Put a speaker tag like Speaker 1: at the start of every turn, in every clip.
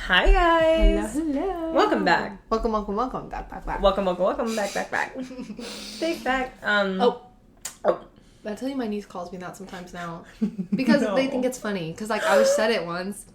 Speaker 1: Hi guys.
Speaker 2: Hello.
Speaker 1: Welcome back.
Speaker 2: Welcome. Back.
Speaker 1: Welcome. Back. Big back.
Speaker 2: Oh. I tell you, my niece calls me that sometimes now because they think it's funny. Because like I was said it once,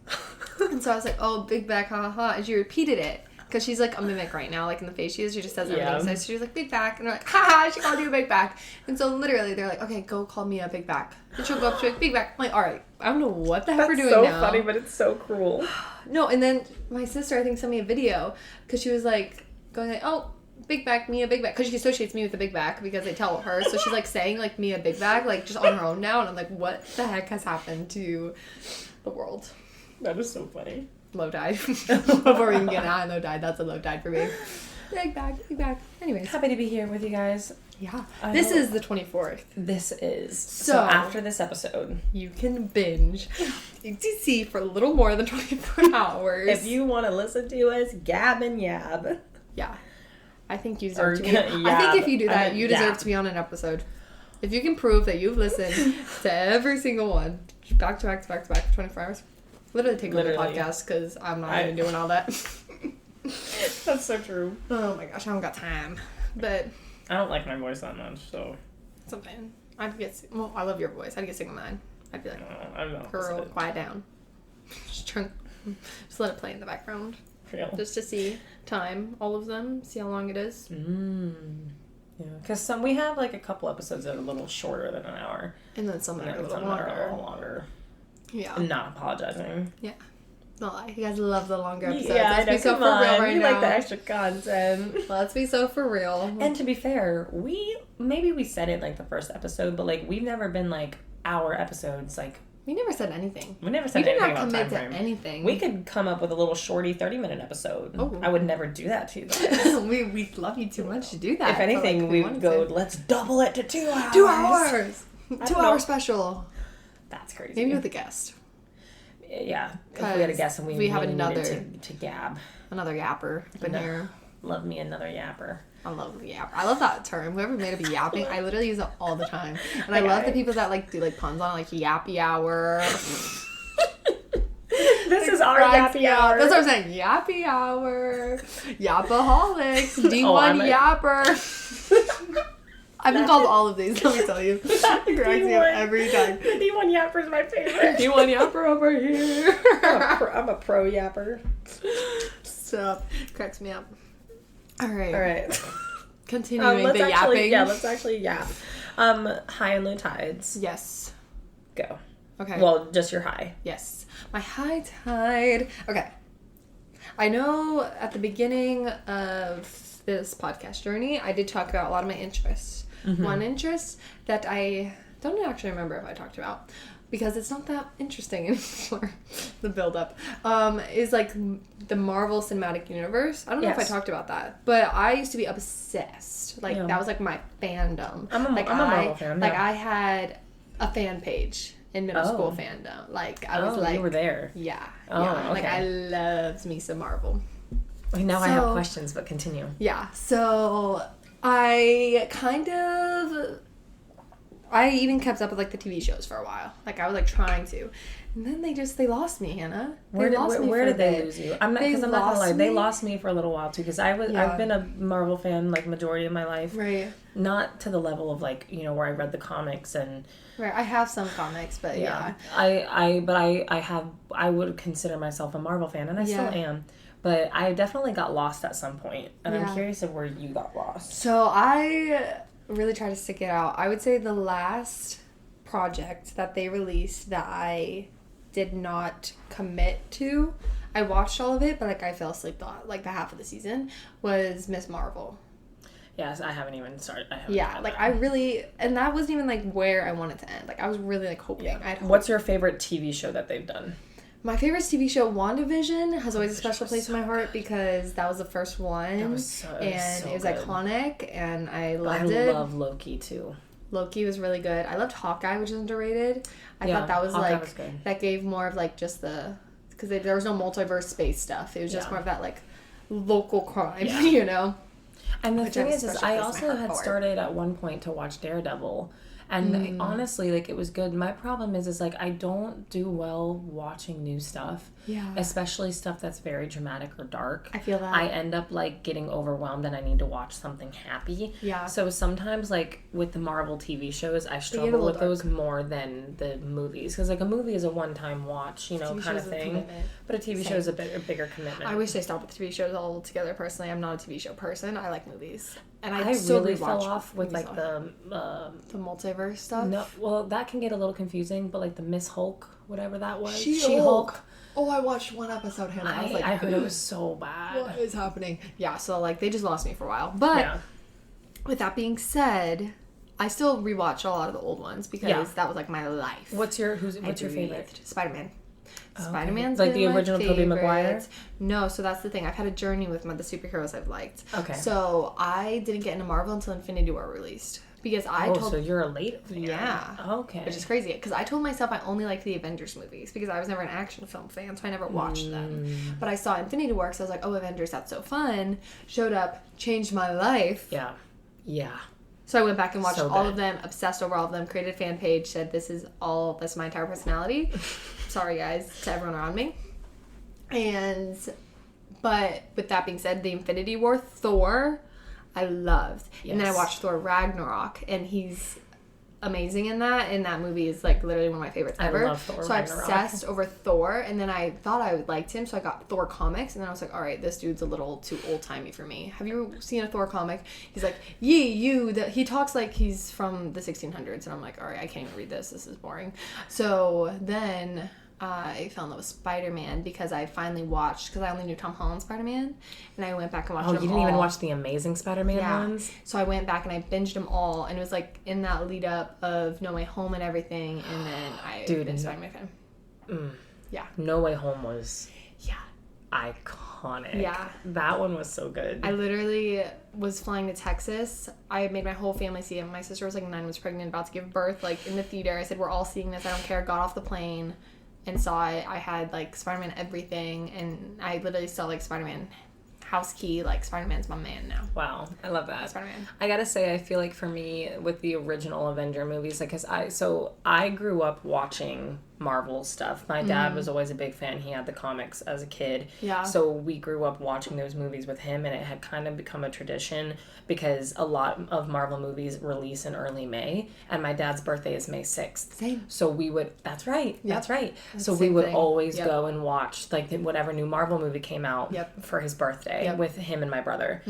Speaker 2: and so I was like, "Oh, big back, ha ha ha," and she repeated it because she's like a mimic right now, like in the face she is. She just says everything. So she's like, "Big back," and they're like, "Ha ha!" She called you a big back, and so literally they're like, "Okay, go call me a big back." And she'll go up to a big back. I'm like, "All right, I don't know what the heck we're doing
Speaker 1: now."
Speaker 2: now."
Speaker 1: That's so funny, but it's so cruel.
Speaker 2: No, and then my sister I think sent me a video because she was like going like, "Oh, big back, Mia big back," because she associates me with the big back because they tell her. So she's like saying like Mia big back like just on her own now, and I'm like, what the heck has happened to the world?
Speaker 1: That is so funny.
Speaker 2: Low tide. Before we even get on low tide, that's a low tide for me. Big back. Anyways,
Speaker 1: Happy to be here with you guys.
Speaker 2: Yeah, this is the 24th.
Speaker 1: This is so after this episode,
Speaker 2: you can binge UTC for a little more than 24 hours.
Speaker 1: If you want to listen to us gab and yab.
Speaker 2: Yeah. I think you deserve to be. I think if you do that, you deserve to be on an episode. If you can prove that you've listened to every single one, back to back for 24 hours, literally take over the podcast because I'm not even doing all that.
Speaker 1: That's so true.
Speaker 2: Oh my gosh, I don't got time. But
Speaker 1: I don't like my voice that much, so
Speaker 2: something I'd get. Well, I love your voice. I'd get sick of mine. I'd be like,
Speaker 1: I don't know.
Speaker 2: girl, quiet down. Just let it play in the background.
Speaker 1: Real.
Speaker 2: Just to see time, all of them, see how long it is.
Speaker 1: Yeah, because we have like a couple episodes that are a little shorter than an hour,
Speaker 2: and then some that are a little longer. Yeah,
Speaker 1: I'm not apologizing.
Speaker 2: Yeah, no lie. You guys love the longer episodes.
Speaker 1: Yeah,
Speaker 2: Let's be so for real right
Speaker 1: you
Speaker 2: now.
Speaker 1: like the extra content.
Speaker 2: Let's be so for real.
Speaker 1: And to be fair, we said it like the first episode, but like we've never been like our episodes like.
Speaker 2: We never said anything.
Speaker 1: We never said anything about time frame.
Speaker 2: We did not commit to anything.
Speaker 1: We could come up with a little shorty 30-minute episode. Oh. I would never do that to you guys.
Speaker 2: we love you too much to do that.
Speaker 1: If anything, like, we would go, let's double it to 2 hours.
Speaker 2: 2 hours! 2-hour special.
Speaker 1: That's crazy.
Speaker 2: Maybe with a guest.
Speaker 1: Yeah. If we had a guest and we
Speaker 2: have
Speaker 1: really
Speaker 2: another
Speaker 1: to gab.
Speaker 2: Another yapper up in here.
Speaker 1: Love me another yapper.
Speaker 2: I love yap. I love that term. Whoever made up yapping, I literally use it all the time. And I love the people that like do like puns on like yappy hour.
Speaker 1: This is our yappy hour.
Speaker 2: That's what I'm saying. Yappy hour. Yapaholics. D1 yapper. I've been called all of these, let me tell you. It cracks me up every time.
Speaker 1: The D1 yapper is my favorite.
Speaker 2: D1 yapper over here.
Speaker 1: I'm a pro yapper.
Speaker 2: Stop. Cracks me up. All right. Continuing the yapping.
Speaker 1: Yeah, let's actually yap. High and low tides.
Speaker 2: Yes.
Speaker 1: Go.
Speaker 2: Okay.
Speaker 1: Well, just your high.
Speaker 2: Yes. My high tide. Okay. I know at the beginning of this podcast journey, I did talk about a lot of my interests. Mm-hmm. One interest that I don't actually remember if I talked about, because it's not that interesting anymore, the build-up, is like the Marvel Cinematic Universe. I don't know if I talked about that, but I used to be obsessed. Like, that was like my fandom. I'm a Marvel fan. Like, I had a fan page in middle school fandom. Like, I was like...
Speaker 1: you were there.
Speaker 2: Yeah.
Speaker 1: Oh,
Speaker 2: yeah.
Speaker 1: okay.
Speaker 2: Like, I loved me some Marvel.
Speaker 1: Now I have questions, but continue.
Speaker 2: Yeah. So, I even kept up with like the TV shows for a while. Like I was like trying to, and then they lost me, Hannah.
Speaker 1: Where did they lose you? I'm not gonna lie. They lost me for a little while too, because I've been a Marvel fan like majority of my life.
Speaker 2: Right.
Speaker 1: Not to the level of like where I read the comics and.
Speaker 2: Right. I have some comics, but yeah.
Speaker 1: I would consider myself a Marvel fan, and I still am. But I definitely got lost at some point, and I'm curious of where you got lost.
Speaker 2: So I really try to stick it out. I would say the last project that they released that I did not commit to, I watched all of it, but like I fell asleep the half of the season, was Miss Marvel.
Speaker 1: Yes, I haven't even started.
Speaker 2: And that wasn't even like where I wanted to end. Like I was really like hoping.
Speaker 1: What's your favorite TV show that they've done?
Speaker 2: My favorite TV show, WandaVision, has always a special place in my heart because that was the first one. It was iconic, and I loved it. I love
Speaker 1: Loki, too.
Speaker 2: Loki was really good. I loved Hawkeye, which is underrated. I thought that was
Speaker 1: Hawkeye was good.
Speaker 2: That gave more of like just because there was no multiverse space stuff. It was just more of that like local crime,
Speaker 1: And the thing is I also had started at one point to watch Daredevil. And honestly, like, it was good. My problem is like, I don't do well watching new stuff.
Speaker 2: Yeah.
Speaker 1: Especially stuff that's very dramatic or dark.
Speaker 2: I feel that.
Speaker 1: I end up, like, getting overwhelmed and I need to watch something happy.
Speaker 2: Yeah.
Speaker 1: So sometimes, like, with the Marvel TV shows, I struggle with those more than the movies. Because, like, a movie is a one-time watch, you know, kind of thing. But a TV show is a bigger commitment.
Speaker 2: I wish they stopped with TV shows altogether, personally. I'm not a TV show person. I like movies. And
Speaker 1: I really fell off with, like, the
Speaker 2: multiverse stuff.
Speaker 1: No, well, that can get a little confusing, but, like, the Miss Hulk, whatever that was.
Speaker 2: She-Hulk. Oh, I watched one episode, Hannah. I was like,
Speaker 1: I heard it was so bad.
Speaker 2: What is happening? Yeah, so, like, they just lost me for a while. But with that being said, I still rewatch a lot of the old ones because that was, like, my life.
Speaker 1: What's your favorite?
Speaker 2: Spider-Man.
Speaker 1: Oh,
Speaker 2: Spider-Man's
Speaker 1: like the original Tobey Maguire?
Speaker 2: No, so that's the thing. I've had a journey with the superheroes I've liked.
Speaker 1: Okay.
Speaker 2: So I didn't get into Marvel until Infinity War released. Because
Speaker 1: so you're a late fan.
Speaker 2: Yeah.
Speaker 1: Okay.
Speaker 2: Which is crazy. Because I told myself I only liked the Avengers movies. Because I was never an action film fan, so I never watched them. But I saw Infinity War, so I was like, oh, Avengers, that's so fun. Showed up, changed my life.
Speaker 1: Yeah. Yeah.
Speaker 2: So I went back and watched all of them, obsessed over all of them, created a fan page, said that's my entire personality. Sorry, guys, to everyone around me. But with that being said, the Infinity War, Thor, I loved. Yes. And then I watched Thor Ragnarok, and he's amazing in that. And that movie is, like, literally one of my favorites ever.
Speaker 1: I love Thor
Speaker 2: So
Speaker 1: Ragnarok.
Speaker 2: I obsessed over Thor, and then I thought I liked him, so I got Thor comics, and then I was like, all right, this dude's a little too old-timey for me. Have you seen a Thor comic? He's like, he talks like he's from the 1600s, and I'm like, all right, I can't even read this. This is boring. So then I fell in love with Spider-Man because I finally watched, because I only knew Tom Holland's Spider-Man, and I went back and watched them all.
Speaker 1: You didn't even watch the Amazing Spider-Man ones?
Speaker 2: So I went back and I binged them all, and it was like in that lead up of No Way Home and everything, and then I been Spider-Man fan. Yeah. No Way Home was iconic. Yeah. That one was so good. I literally was flying to Texas. I made my whole family see it. My sister was like 9 months pregnant, about to give birth, like in the theater. I said, we're all seeing this, I don't care. Got off the plane and saw it. I had like Spider-Man everything, and I literally still like Spider-Man house key. Like, Spider-Man's my man now. Wow, I love that. Spider-Man. I gotta say, I feel like for me with the original Avenger movies, like, I grew up watching Marvel stuff. My dad was always a big fan. He had the comics as a kid. Yeah. So we grew up watching those movies with him, and it had kind of become a tradition because a lot of Marvel movies release in early May, and my dad's birthday is May 6th. Same. So we would, that's right. So we would always go and watch, like, whatever new Marvel movie came out for his birthday with him and my brother.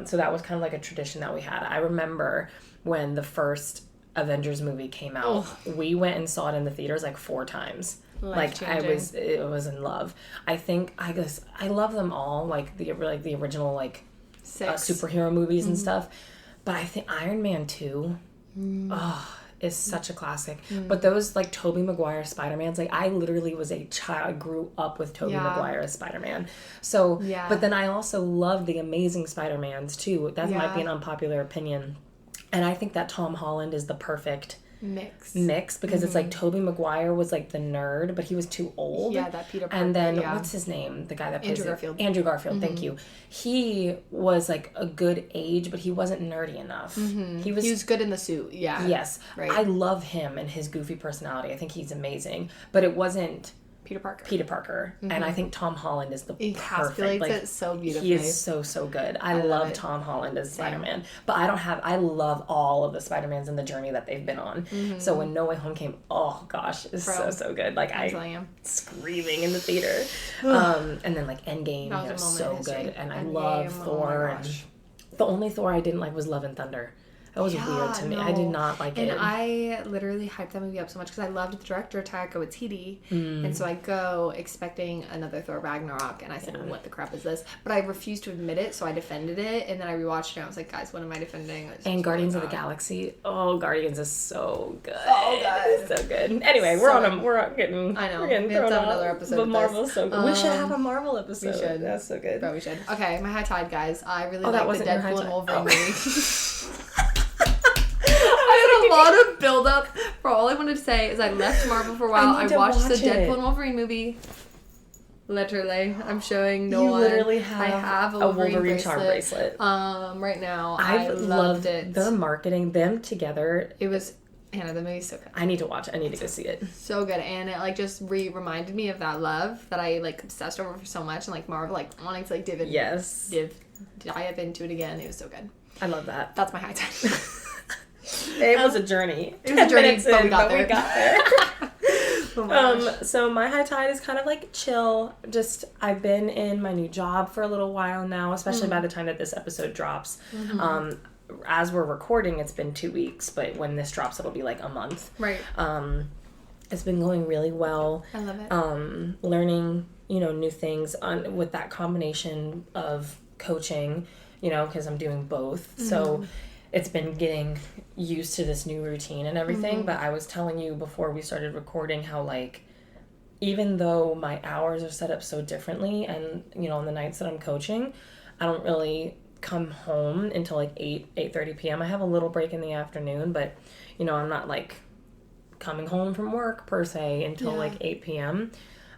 Speaker 2: So that was kind of like a tradition that we had. I remember when the first Avengers movie came out, we went and saw it in the theaters like 4 times. It was in love. I love them all, like the original, like 6 superhero movies and stuff. But I think Iron Man 2 is such a classic. But those, like, Tobey Maguire Spider-Mans, like, I literally was a child. I grew up with Tobey Maguire as Spider-Man. So, but then I also love the Amazing Spider-Mans too. That might be an unpopular opinion. And I think that Tom Holland is the perfect mix because it's like Tobey Maguire was like the nerd, but he was too old. Yeah, that Peter Parker. And then what's his name? The guy that plays Andrew Garfield. Thank you. He was like a good age, but he wasn't nerdy enough. He was good in the suit. Yeah. Yes. Right. I love him and his goofy personality. I think he's amazing, but it wasn't Peter Parker. And I think Tom Holland is the perfect. Like, it so beautifully. He is so good. I love Tom Holland as Spider-Man. But I love all of the Spider-Mans and the journey that they've been on. So when No Way Home came, oh gosh, it's so good. Like, I'm screaming in the theater. And then like Endgame, was so good. And I love Thor. And the only Thor I didn't like was Love and Thunder. That was weird to me. I did not like it. And I literally hyped that movie up so much because I loved the director, Taika Waititi. And so I go expecting another Thor Ragnarok, and I said, what the crap is this? But I refused to admit it, so I defended it, and then I rewatched it, and I was like, guys, what am I defending? And Guardians of the Galaxy. Oh, Guardians is so good. Oh, God. So good. Anyway, we're getting thrown off. Another episode. But Marvel's so good. We should have a Marvel episode. We should. That's so good. But we should. Okay, my high tide, guys. I really like the Deadpool and Wolverine movie. A lot of build up for all I wanted to say is I left Marvel for a while. I watched the Deadpool and Wolverine movie. Literally, I'm showing no one. You literally have I have a Wolverine charm bracelet. Right now, I loved it. Their marketing, them together. It was Hannah, the movie's so good.
Speaker 1: I need to watch it. I need to go see it.
Speaker 2: So good. And it, like, just reminded me of that love that I, like, obsessed over for so much. And, like, Marvel, like, wanting to, like, dive into it again. It was so good.
Speaker 1: I love that.
Speaker 2: That's my high tide.
Speaker 1: It was a journey.
Speaker 2: It was a journey, but we got there.
Speaker 1: Oh my so my high tide is kind of like chill. Just, I've been in my new job for a little while now, especially by the time that this episode drops. As we're recording, it's been 2 weeks, but when this drops, it'll be like a month.
Speaker 2: Right.
Speaker 1: It's been going really well.
Speaker 2: I love it.
Speaker 1: Learning, new things with that combination of coaching, because I'm doing both. So it's been getting used to this new routine and everything. But I was telling you before we started recording how, like, even though my hours are set up so differently and, on the nights that I'm coaching, I don't really come home until like 8:30 p.m. I have a little break in the afternoon, but, I'm not like coming home from work per se until like 8 p.m.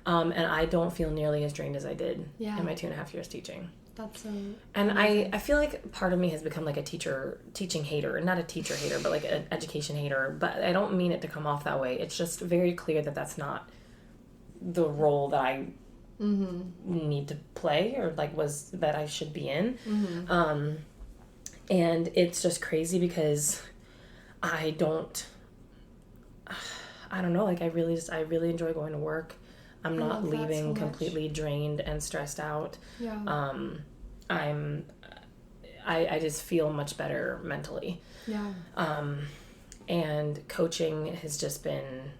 Speaker 1: And I don't feel nearly as drained as I did in my 2.5 years teaching.
Speaker 2: That's so
Speaker 1: and I feel like part of me has become like a teaching hater. Not a teacher hater, but like an education hater. But I don't mean it to come off that way. It's just very clear that that's not the role that I need to play or like that I should be in. And it's just crazy because I don't know, like I really enjoy going to work. I'm not leaving completely drained and stressed out. Yeah. I just feel much better mentally.
Speaker 2: Yeah.
Speaker 1: And coaching has just been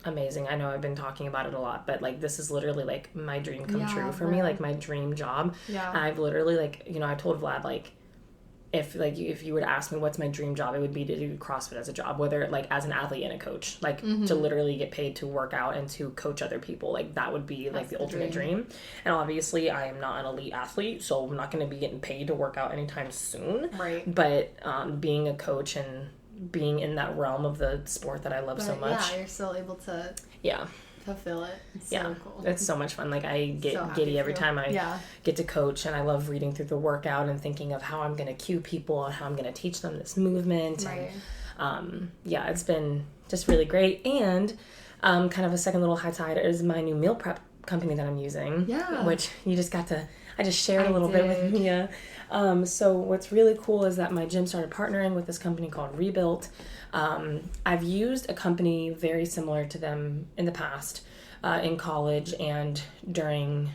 Speaker 1: amazing. I know I've been talking about it a lot, but like this is literally like my dream come true for me, like my dream job. Yeah. I've literally like, I told Vlad, like, if you were to ask me what's my dream job, it would be to do CrossFit as a job, whether like as an athlete and a coach, like to literally get paid to work out and to coach other people. Like that would be like the ultimate dream. And obviously I am not an elite athlete, so I'm not going to be getting paid to work out anytime soon.
Speaker 2: Right.
Speaker 1: But being a coach and being in that realm of the sport that I love so much.
Speaker 2: Yeah, you're still able to fulfill it. It's so cool.
Speaker 1: It's so much fun. Like I get giddy every time I get to coach, and I love reading through the workout and thinking of how I'm going to cue people and how I'm going to teach them this movement. Right. And it's been just really great. And kind of a second little high tide is my new meal prep company that I'm using. Yeah. Which you just I just shared a little bit with Mia. So what's really cool is that my gym started partnering with this company called Rebuilt. I've used a company very similar to them in the past, in college and during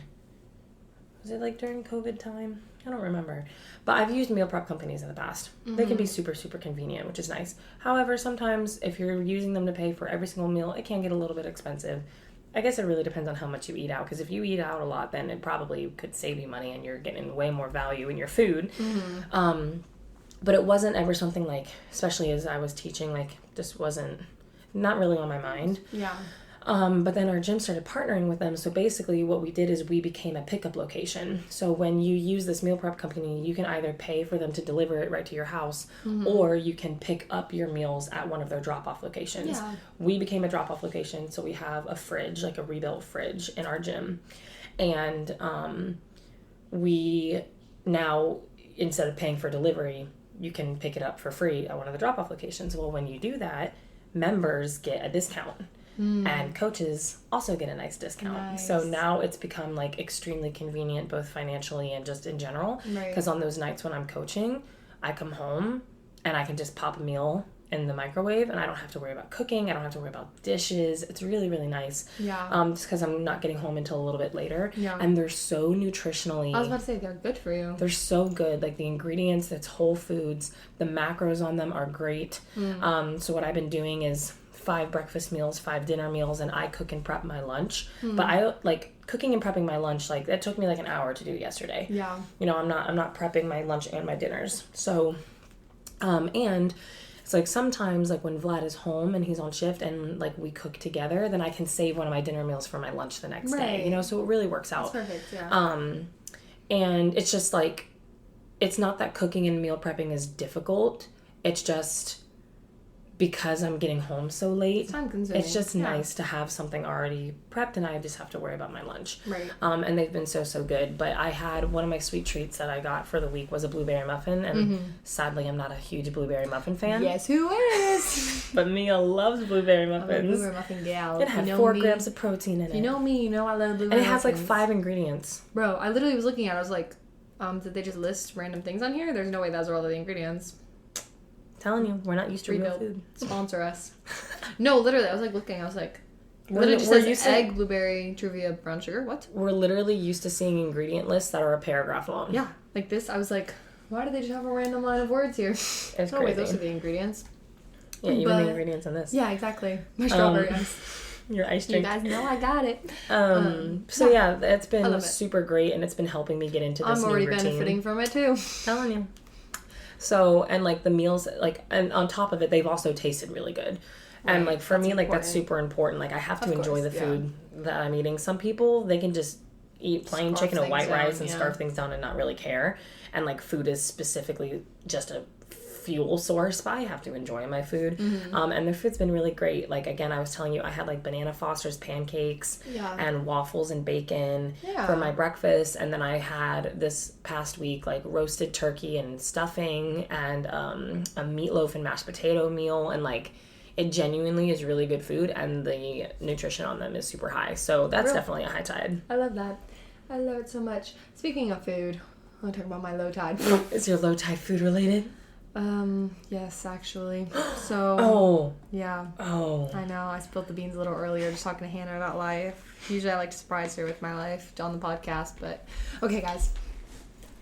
Speaker 1: COVID time? I don't remember. But I've used meal prep companies in the past. They can be super, super convenient, which is nice. However, sometimes if you're using them to pay for every single meal, it can get a little bit expensive. I guess it really depends on how much you eat out, because if you eat out a lot, then it probably could save you money and you're getting way more value in your food. But it wasn't ever something like, especially as I was teaching, like just wasn't, not really on my mind. Yeah. But then our gym started partnering with them. So basically what we did is we became a pickup location. So when you use this meal prep company, you can either pay for them to deliver it right to your house, or you can pick up your meals at one of their drop-off locations. Yeah. We became a drop-off location. So we have a fridge, like a rebuilt fridge in our gym. And we now, instead of paying for delivery, you can pick it up for free at one of the drop-off locations. Well, when you do that, members get a discount. And coaches also get a nice discount. Nice. So now it's become like extremely convenient, both financially and just in general. Because on those nights when I'm coaching, I come home and I can just pop a meal in the microwave, and I don't have to worry about cooking. I don't have to worry about dishes. It's really, really nice. Yeah. Just because I'm not getting home until a little bit later. Yeah. And they're so nutritionally.
Speaker 2: I was about to say, they're good for you.
Speaker 1: They're so good. Like the ingredients, it's whole foods. The macros on them are great. So what I've been doing is 5 breakfast meals, 5 dinner meals, and I cook and prep my lunch. But I like cooking and prepping my lunch, like that took me like an hour to do yesterday. Yeah. I'm not prepping my lunch and my dinners. So, and it's like sometimes like when Vlad is home and he's on shift and like we cook together, then I can save one of my dinner meals for my lunch the next day, so it really works out.
Speaker 2: That's perfect, yeah.
Speaker 1: And it's just like, it's not that cooking and meal prepping is difficult. It's just because I'm getting home so late,
Speaker 2: It's time consuming.
Speaker 1: it's just nice to have something already prepped and I just have to worry about my lunch.
Speaker 2: Right.
Speaker 1: And they've been so good. But I had one of my sweet treats that I got for the week was a blueberry muffin. And sadly, I'm not a huge blueberry muffin fan.
Speaker 2: Yes, who is?
Speaker 1: But Mia loves blueberry
Speaker 2: I'm a
Speaker 1: muffins.
Speaker 2: blueberry muffin gal.
Speaker 1: It had 4 grams of protein in it.
Speaker 2: You know me, you know I love blueberry
Speaker 1: And it has like
Speaker 2: muffins.
Speaker 1: 5 ingredients.
Speaker 2: Bro, I literally was looking at it, I was like, did they just list random things on here? There's no way those are all the ingredients.
Speaker 1: Telling you, we're not used to real
Speaker 2: Rebuild.
Speaker 1: food.
Speaker 2: Sponsor us. No, literally, I was like looking, I was like,
Speaker 1: We're
Speaker 2: literally just
Speaker 1: used
Speaker 2: says
Speaker 1: to-
Speaker 2: egg, blueberry, truvia, brown sugar. What?
Speaker 1: We're literally used to seeing ingredient lists that are a paragraph long.
Speaker 2: Yeah, like this, I was like, why do they just have a random line of words here?
Speaker 1: It's
Speaker 2: no way,
Speaker 1: crazy.
Speaker 2: those are the ingredients.
Speaker 1: Yeah, even
Speaker 2: But-
Speaker 1: the ingredients in this.
Speaker 2: Yeah, exactly. My strawberry ice.
Speaker 1: Your ice
Speaker 2: You
Speaker 1: drink.
Speaker 2: guys know I got it.
Speaker 1: So yeah, it's
Speaker 2: I
Speaker 1: been
Speaker 2: love it.
Speaker 1: super great and it's been helping me get into this
Speaker 2: I'm already
Speaker 1: new routine.
Speaker 2: benefiting from it too.
Speaker 1: Telling you. So, and like the meals, like, and on top of it, they've also tasted really good. And
Speaker 2: Right,
Speaker 1: like for
Speaker 2: that's
Speaker 1: me, like that's
Speaker 2: important.
Speaker 1: super important. Like I have to
Speaker 2: Of
Speaker 1: enjoy
Speaker 2: course,
Speaker 1: the
Speaker 2: yeah.
Speaker 1: food that I'm eating. Some people, they can just eat plain
Speaker 2: Scarf
Speaker 1: chicken and white
Speaker 2: things down,
Speaker 1: rice and
Speaker 2: yeah.
Speaker 1: scarf things down and not really care. And like food is specifically just a fuel source, but I have to enjoy my food.
Speaker 2: Mm-hmm.
Speaker 1: And the food's been really great. Like again, I was telling you, I had like banana Foster's pancakes
Speaker 2: Yeah.
Speaker 1: and waffles and bacon
Speaker 2: Yeah.
Speaker 1: for my breakfast. And then I had this past week like roasted turkey and stuffing and a meatloaf and mashed potato meal. And like it genuinely is really good food and the nutrition on them is super high. So that's
Speaker 2: Real.
Speaker 1: definitely a high tide.
Speaker 2: I love that. I love it so much. Speaking of food, I want to talk about my low tide.
Speaker 1: Is your low tide food related?
Speaker 2: Yes, actually. So,
Speaker 1: Oh.
Speaker 2: yeah.
Speaker 1: Oh.
Speaker 2: I know, I spilled the beans a little earlier just talking to Hannah about life. Usually I like to surprise her with my life on the podcast, but okay, guys.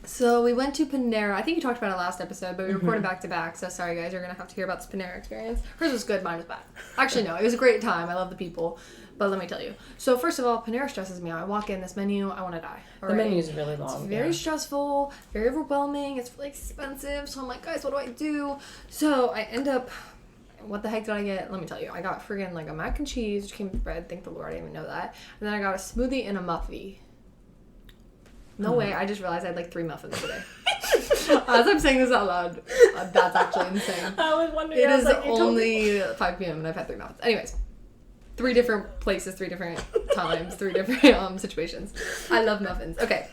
Speaker 2: So we went to Panera. I think you talked about it last episode, but we recorded back to back. So sorry, guys, you're gonna have to hear about this Panera experience. Hers was good, mine was bad. Actually, no, it was a great time. I love the people, but let me tell you. So first of all, Panera stresses me out. I walk in this menu, I want to die.
Speaker 1: The
Speaker 2: already.
Speaker 1: menu is really long.
Speaker 2: It's very
Speaker 1: yeah.
Speaker 2: stressful, very overwhelming. It's really expensive. So I'm like, guys, what do I do? So I end up. What the heck did I get? Let me tell you. I got friggin' like a mac and cheese, which came with bread. Thank the Lord, I didn't even know that. And then I got a smoothie and a muffy. No way. I just realized I had like 3 muffins today. As I'm saying this out loud, that's actually insane.
Speaker 1: I was wondering.
Speaker 2: It
Speaker 1: I was
Speaker 2: is
Speaker 1: like, you told me.
Speaker 2: only 5 p.m. and I've had 3 muffins. Anyways, 3 different places, 3 different times, 3 different situations. I love muffins. Okay.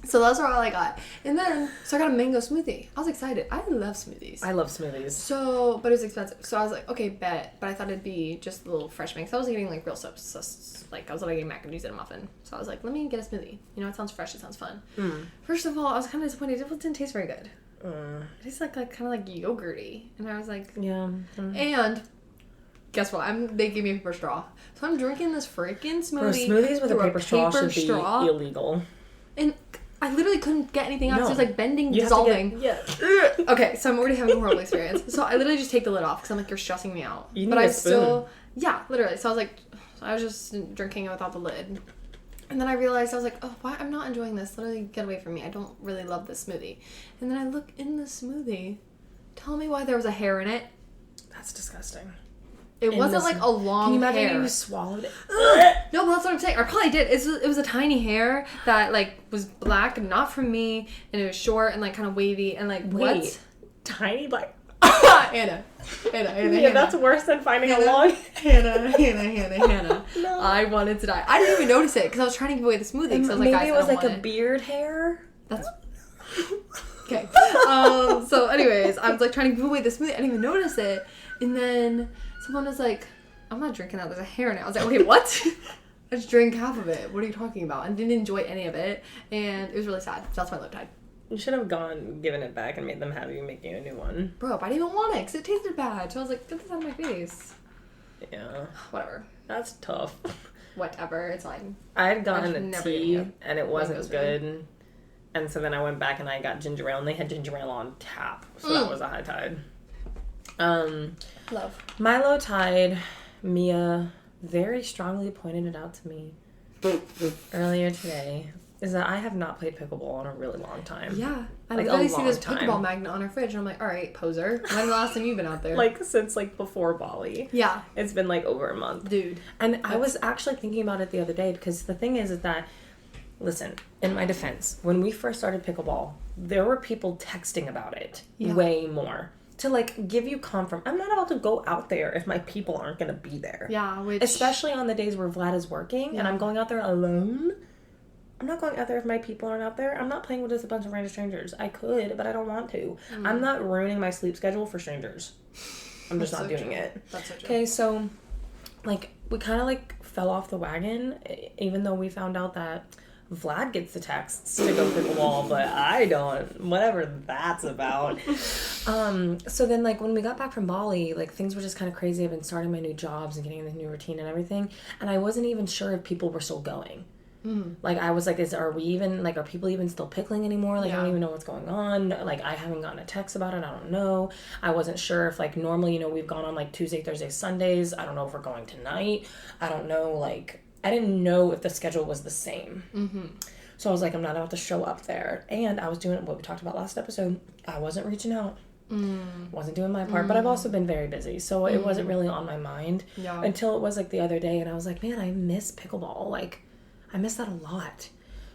Speaker 2: So those are all I got. And then, so I got a mango smoothie. I was excited. I love smoothies.
Speaker 1: I love smoothies.
Speaker 2: So, but it was expensive. So I was like, okay, bet. But I thought it'd be just a little fresh mango. So I was getting like real subs. Like I was like getting mac and cheese and a muffin. So I was like, let me get a smoothie. You know, it sounds fresh. It sounds fun. First of all, I was kind of disappointed. It didn't taste very good. It tastes like kind of like yogurty. And I was like,
Speaker 1: Yeah.
Speaker 2: and guess what? They gave me a paper straw. So I'm drinking this freaking smoothie.
Speaker 1: Bro, smoothies with a
Speaker 2: through
Speaker 1: paper straw should
Speaker 2: straw.
Speaker 1: be illegal.
Speaker 2: And I literally couldn't get anything out.
Speaker 1: No.
Speaker 2: So it was like bending,
Speaker 1: You have to
Speaker 2: dissolving.
Speaker 1: get, yeah.
Speaker 2: Okay, so I'm already having a horrible experience. So I literally just take the lid off because I'm like, you're stressing me out.
Speaker 1: You
Speaker 2: but
Speaker 1: need
Speaker 2: I
Speaker 1: a spoon.
Speaker 2: still, yeah, literally. So I was like, I was just drinking it without the lid. And then I realized, I was like, oh, why? I'm not enjoying this. Literally, get away from me. I don't really love this smoothie. And then I look in the smoothie. Tell me why there was a hair in it.
Speaker 1: That's disgusting.
Speaker 2: It wasn't like a long
Speaker 1: Can you imagine
Speaker 2: hair.
Speaker 1: you swallowed it?
Speaker 2: No, but that's what I'm saying. I probably did. It was a tiny hair that like was black and not from me, and it was short and like kind of wavy and like
Speaker 1: Wait.
Speaker 2: what?
Speaker 1: Tiny like.
Speaker 2: Hannah.
Speaker 1: Yeah, that's worse than finding a
Speaker 2: Hannah.
Speaker 1: long.
Speaker 2: Hannah.
Speaker 1: No.
Speaker 2: I wanted to die. I didn't even notice it because I was trying to give away the smoothie. Because I was like,
Speaker 1: Maybe
Speaker 2: guys,
Speaker 1: it was
Speaker 2: I don't
Speaker 1: like a
Speaker 2: want it.
Speaker 1: beard hair.
Speaker 2: That's okay. So, anyways, I was like trying to give away the smoothie. I didn't even notice it, and then someone was like, "I'm not drinking that. There's a hair in it." I was like, "Okay, what?" I just drank half of it. What are you talking about? And didn't enjoy any of it, and it was really sad. So that's my low tide.
Speaker 1: You should have given it back, and made them have you make you a new one.
Speaker 2: Bro, but I didn't even want it because it tasted bad. So I was like, get this out of my face.
Speaker 1: Yeah,
Speaker 2: Whatever.
Speaker 1: that's tough.
Speaker 2: Whatever. It's fine.
Speaker 1: I had gotten
Speaker 2: I've
Speaker 1: a
Speaker 2: never
Speaker 1: tea,
Speaker 2: eaten
Speaker 1: and it wasn't
Speaker 2: mangoes,
Speaker 1: good. And so then I went back and I got ginger ale, and they had ginger ale on tap. So that was a high tide.
Speaker 2: Love.
Speaker 1: My low tide, Mia very strongly pointed it out to me earlier today, is that I have not played pickleball in a really long time.
Speaker 2: Yeah. I
Speaker 1: Like,
Speaker 2: literally
Speaker 1: a
Speaker 2: see this
Speaker 1: long time.
Speaker 2: pickleball magnet on her fridge, and I'm like, all right, poser. When's the last time you've been out there?
Speaker 1: Like, since, like, before Bali.
Speaker 2: Yeah.
Speaker 1: It's been, like, over a month.
Speaker 2: Dude.
Speaker 1: And I was actually thinking about it the other day, because the thing is that, listen, in my defense, when we first started pickleball, there were people texting about it
Speaker 2: Yeah.
Speaker 1: way more. to like give you confirm. I'm not about to go out there if my people aren't going to be there.
Speaker 2: Yeah,
Speaker 1: especially on the days where Vlad is working and I'm going out there alone. I'm not going out there if my people aren't out there. I'm not playing with just a bunch of random strangers. I could, but I don't want to. I'm not ruining my sleep schedule for strangers. I'm just not doing it.
Speaker 2: That's so true. Okay,
Speaker 1: so like we kind of like fell off the wagon, even though we found out that Vlad gets the texts to go pickleball, but I don't. Whatever that's about. So then, like, when we got back from Bali, like, things were just kind of crazy. I've been starting my new jobs and getting in the new routine and everything, and I wasn't even sure if people were still going. Like, I was like, are people even still pickling anymore? Like, I don't even know what's going on. Like, I haven't gotten a text about it. I don't know. I wasn't sure if, like, normally, you know, we've gone on, like, Tuesday, Thursday, Sundays. I don't know if we're going tonight. I don't know, like, I didn't know if the schedule was the same. So I was like, I'm not about to show up there. And I was doing what we talked about last episode. I wasn't reaching out. Wasn't doing my part. But I've also been very busy. So it wasn't really on my mind until it was, like, the other day. And I was like, man, I miss pickleball. Like, I miss that a lot.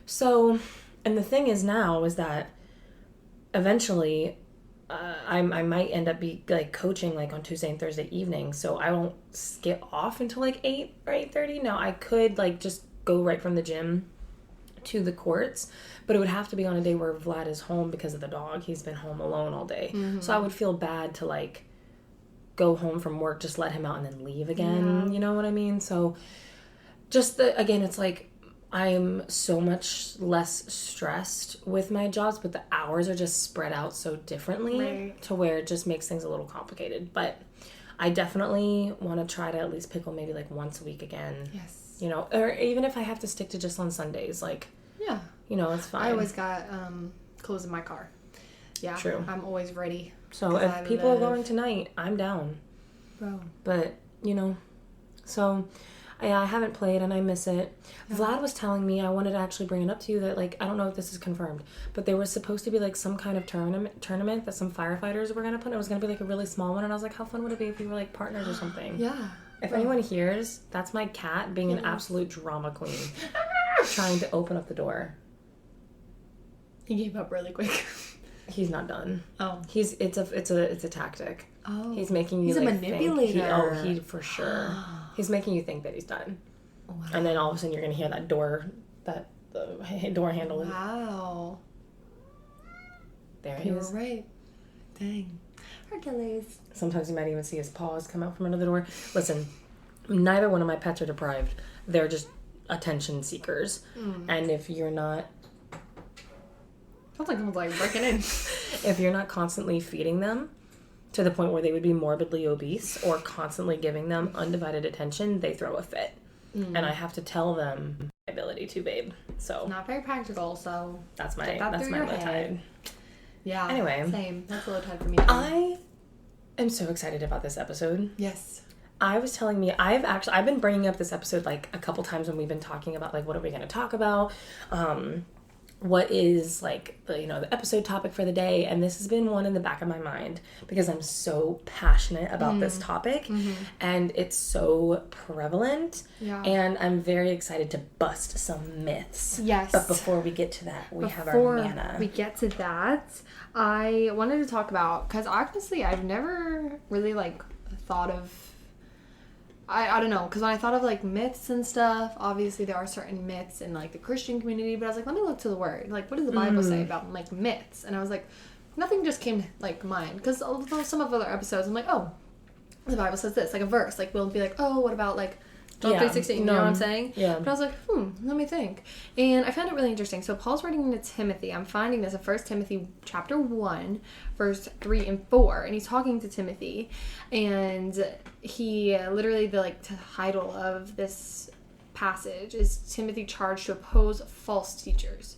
Speaker 1: So, and the thing is now is that eventually I might end up be like coaching like on Tuesday and Thursday evening. So I won't get off until like 8 or 8:30. Now I could like just go right from the gym to the courts, but it would have to be on a day where Vlad is home because of the dog. He's been home alone all day. So I would feel bad to like go home from work, just let him out and then leave again. You know what I mean? So just again, it's like, I'm so much less stressed with my jobs, but the hours are just spread out so differently to where it just makes things a little complicated. But I definitely want to try to at least pickle maybe like once a week again.
Speaker 2: Yes.
Speaker 1: You know, or even if I have to stick to just on Sundays, like, you know, it's fine.
Speaker 2: I always got clothes in my car. Yeah. True. I'm always ready.
Speaker 1: So if people are going tonight, I'm down.
Speaker 2: Bro.
Speaker 1: But, you know, so... I haven't played and I miss it. Vlad was telling me, I wanted to actually bring it up to you, that like, I don't know if this is confirmed, but there was supposed to be like some kind of tournament that some firefighters were going to put. It was going to be like a really small one. And I was like, how fun would it be if we were like partners or something?
Speaker 2: Yeah.
Speaker 1: If anyone hears, that's my cat being an absolute drama queen. Trying to open up the door.
Speaker 2: He gave up really quick.
Speaker 1: He's not done.
Speaker 2: Oh.
Speaker 1: It's a tactic.
Speaker 2: Oh.
Speaker 1: He's making you
Speaker 2: He's
Speaker 1: like
Speaker 2: a manipulator.
Speaker 1: He for sure. He's making you think that he's done. Wow. And then all of a sudden you're going to hear that door handle.
Speaker 2: Wow.
Speaker 1: There he is.
Speaker 2: You're right. Dang. Hercules.
Speaker 1: Sometimes you might even see his paws come out from under the door. Listen, neither one of my pets are deprived. They're just attention seekers. And if you're not...
Speaker 2: Sounds like someone's like breaking in.
Speaker 1: If you're not constantly feeding them to the point where they would be morbidly obese or constantly giving them undivided attention, they throw a fit. And I have to tell them my ability to, babe. So
Speaker 2: not very practical, so
Speaker 1: that's my low tide.
Speaker 2: Yeah.
Speaker 1: Anyway.
Speaker 2: Same. That's a low tide for me.
Speaker 1: I am so excited about this episode.
Speaker 2: Yes.
Speaker 1: I was telling me, I've been bringing up this episode like a couple times when we've been talking about like what are we going to talk about, what is like the, you know, the episode topic for the day, and this has been one in the back of my mind because I'm so passionate about this topic and it's so prevalent, and I'm very excited to bust some myths.
Speaker 2: Yes.
Speaker 1: But before we get to that, have our manna.
Speaker 2: We get to that, I wanted to talk about, because honestly I've never really like thought of, I don't know, because when I thought of like myths and stuff, obviously there are certain myths in like the Christian community, but I was like, let me look to the word, like what does the Bible say about like myths? And I was like, nothing just came to like mind, because although some of other episodes I'm like, oh, the Bible says this, like a verse, like we'll be like, oh, what about like John 3:16, you know what I'm saying?
Speaker 1: Yeah.
Speaker 2: But I was like, let me think. And I found it really interesting. So Paul's writing to Timothy. I'm finding this in 1 Timothy chapter 1, verse 3 and 4. And he's talking to Timothy. And he literally, the title of this passage is Timothy charged to oppose false teachers.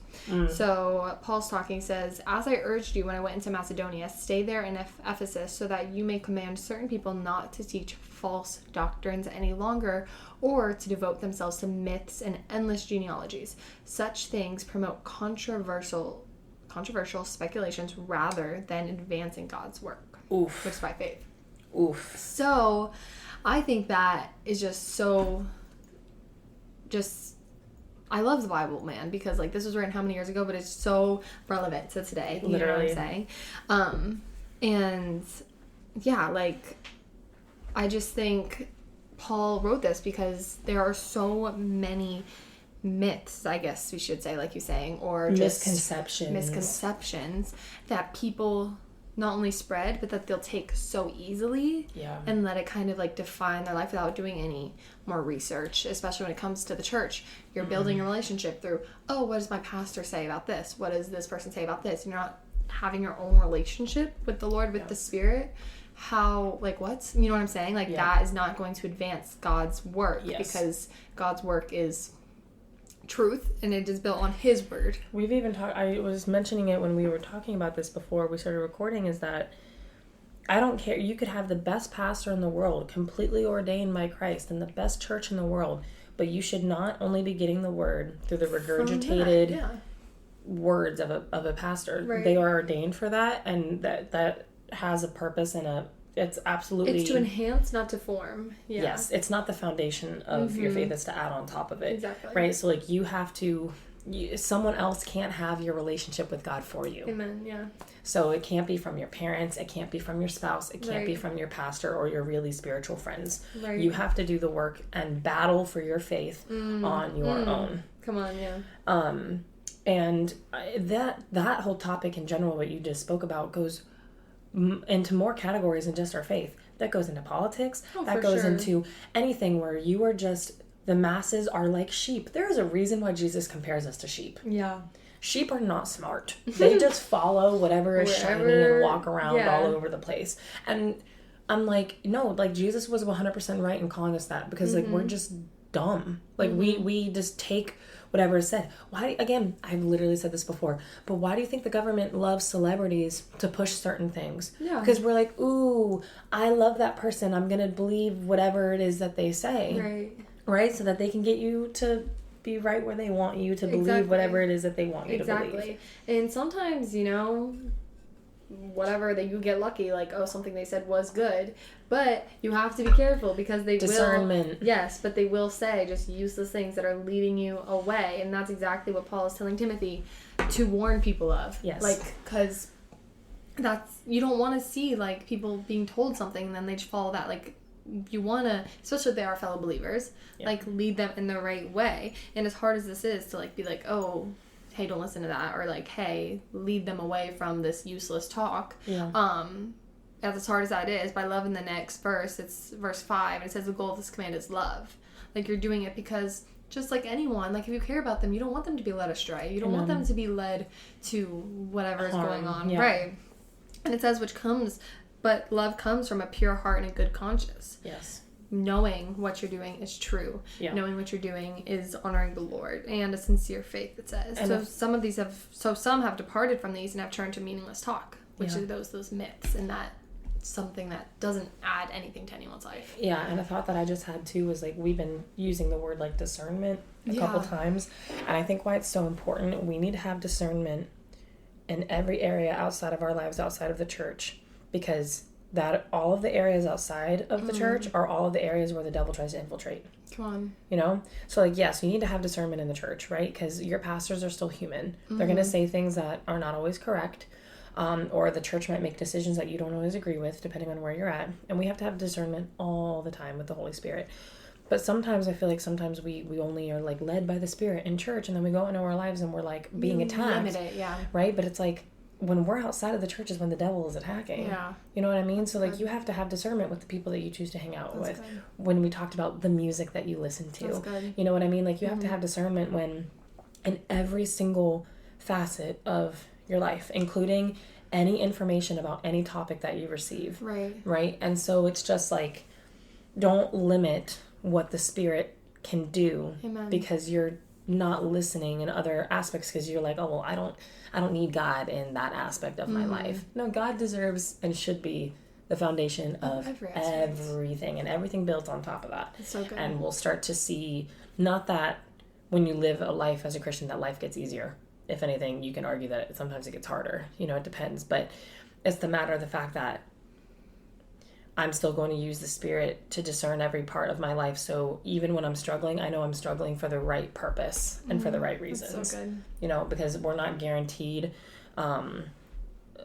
Speaker 2: So Paul's talking, says, as I urged you when I went into Macedonia, stay there in Ephesus so that you may command certain people not to teach false doctrines any longer or to devote themselves to myths and endless genealogies. Such things promote controversial speculations rather than advancing God's work.
Speaker 1: Oof.
Speaker 2: Which is by faith.
Speaker 1: Oof.
Speaker 2: So I think that is just so I love the Bible, man, because like this was written how many years ago, but it's so relevant to today. You
Speaker 1: Literally.
Speaker 2: know what I'm saying? And yeah, like, I just think Paul wrote this because there are so many myths, I guess we should say, like you're saying, or just misconceptions that people not only spread, but that they'll take so easily and let it kind of like define their life without doing any more research, especially when it comes to the church. You're building a relationship through, oh, what does my pastor say about this? What does this person say about this? And you're not having your own relationship with the Lord, with the Spirit. How, like, what? You know what I'm saying? Like, that is not going to advance God's work because God's work is truth and it is built on His word.
Speaker 1: We've even talked, I was mentioning it when we were talking about this before we started recording, is that I don't care. You could have the best pastor in the world, completely ordained by Christ, and the best church in the world, but you should not only be getting the word through the regurgitated words of a pastor. Right. They are ordained for that, and that has a purpose and it's absolutely...
Speaker 2: It's to enhance, not to form. Yeah.
Speaker 1: Yes, it's not the foundation of your faith, it's to add on top of it.
Speaker 2: Exactly.
Speaker 1: Right? So, like, you have to... someone else can't have your relationship with God for you.
Speaker 2: Amen, yeah.
Speaker 1: So it can't be from your parents, it can't be from your spouse, it can't be from your pastor or your really spiritual friends. Right. You have to do the work and battle for your faith on your own.
Speaker 2: Come on, yeah.
Speaker 1: And that whole topic in general, what you just spoke about, goes into more categories than just our faith. That goes into politics. That goes into anything where you are just... The masses are like sheep. There is a reason why Jesus compares us to sheep.
Speaker 2: Yeah.
Speaker 1: Sheep are not smart. They just follow whatever is shiny and walk around all over the place. And I'm like, no, like, Jesus was 100% right in calling us that, because like, we're just dumb. Like, we just take whatever is said. Why, again, I've literally said this before, but why do you think the government loves celebrities to push certain things?
Speaker 2: Yeah.
Speaker 1: Because we're like, ooh, I love that person. I'm going to believe whatever it is that they say. Right? So that they can get you to be right where they want you to believe whatever it is that they want you to believe.
Speaker 2: Exactly. And sometimes, you know, whatever, that you get lucky, like, oh, something they said was good. But you have to be careful, because they
Speaker 1: Discernment.
Speaker 2: Yes, but they will say just useless things that are leading you away. And that's exactly what Paul is telling Timothy to warn people of.
Speaker 1: Yes.
Speaker 2: Like, because you don't want to see, like, people being told something and then they just follow that. Like, you want to, especially if they are fellow believers, like, lead them in the right way. And as hard as this is to, like, be like, oh, hey, don't listen to that, or like, hey, lead them away from this useless talk. As hard as that is, by love in the next verse, it's verse 5, and it says the goal of this command is love. Like, you're doing it because, just like anyone, like, if you care about them, you don't want them to be led astray. You don't want them to be led to whatever is going on. Right. And it says but love comes from a pure heart and a good conscience.
Speaker 1: Yes.
Speaker 2: Knowing what you're doing is true. Yeah. Knowing what you're doing is honoring the Lord, and a sincere faith, it says. And some have departed from these and have turned to meaningless talk, which are those myths, and that something that doesn't add anything to anyone's life.
Speaker 1: Yeah, and a thought that I just had too was, like, we've been using the word, like, discernment a couple times, and I think why it's so important, we need to have discernment in every area outside of our lives, outside of the church, because that all of the areas outside of the church are all of the areas where the devil tries to infiltrate.
Speaker 2: Come on.
Speaker 1: You know? So, like, yes, you need to have discernment in the church, right? Because your pastors are still human. They're going to say things that are not always correct. Or the church might make decisions that you don't always agree with, depending on where you're at. And we have to have discernment all the time with the Holy Spirit. But sometimes I feel like sometimes we only are, like, led by the Spirit in church, and then we go into our lives and we're, like, being attacked.
Speaker 2: Limited,
Speaker 1: right? But it's like, when we're outside of the church is when the devil is attacking. Yeah. You know what I mean? So, like, you have to have discernment with the people that you choose to hang out with. Good. When we talked about the music that you listen to.
Speaker 2: That's good.
Speaker 1: You know what I mean? Like, you have to have discernment when, in every single facet of your life, including any information about any topic that you receive. Right? And so it's just like, don't limit what the Spirit can do.
Speaker 2: Amen.
Speaker 1: Because you're not listening in other aspects, because you're like, oh, well, I don't need God in that aspect of my life. No, God deserves and should be the foundation of everything, and everything built on top of that.
Speaker 2: It's so good.
Speaker 1: And we'll start to see, not that when you live a life as a Christian that life gets easier. If anything, you can argue that sometimes it gets harder. You know, it depends. But it's the matter of the fact that I'm still going to use the Spirit to discern every part of my life. So even when I'm struggling, I know I'm struggling for the right purpose and for the right reasons.
Speaker 2: That's so good.
Speaker 1: You know, because we're not guaranteed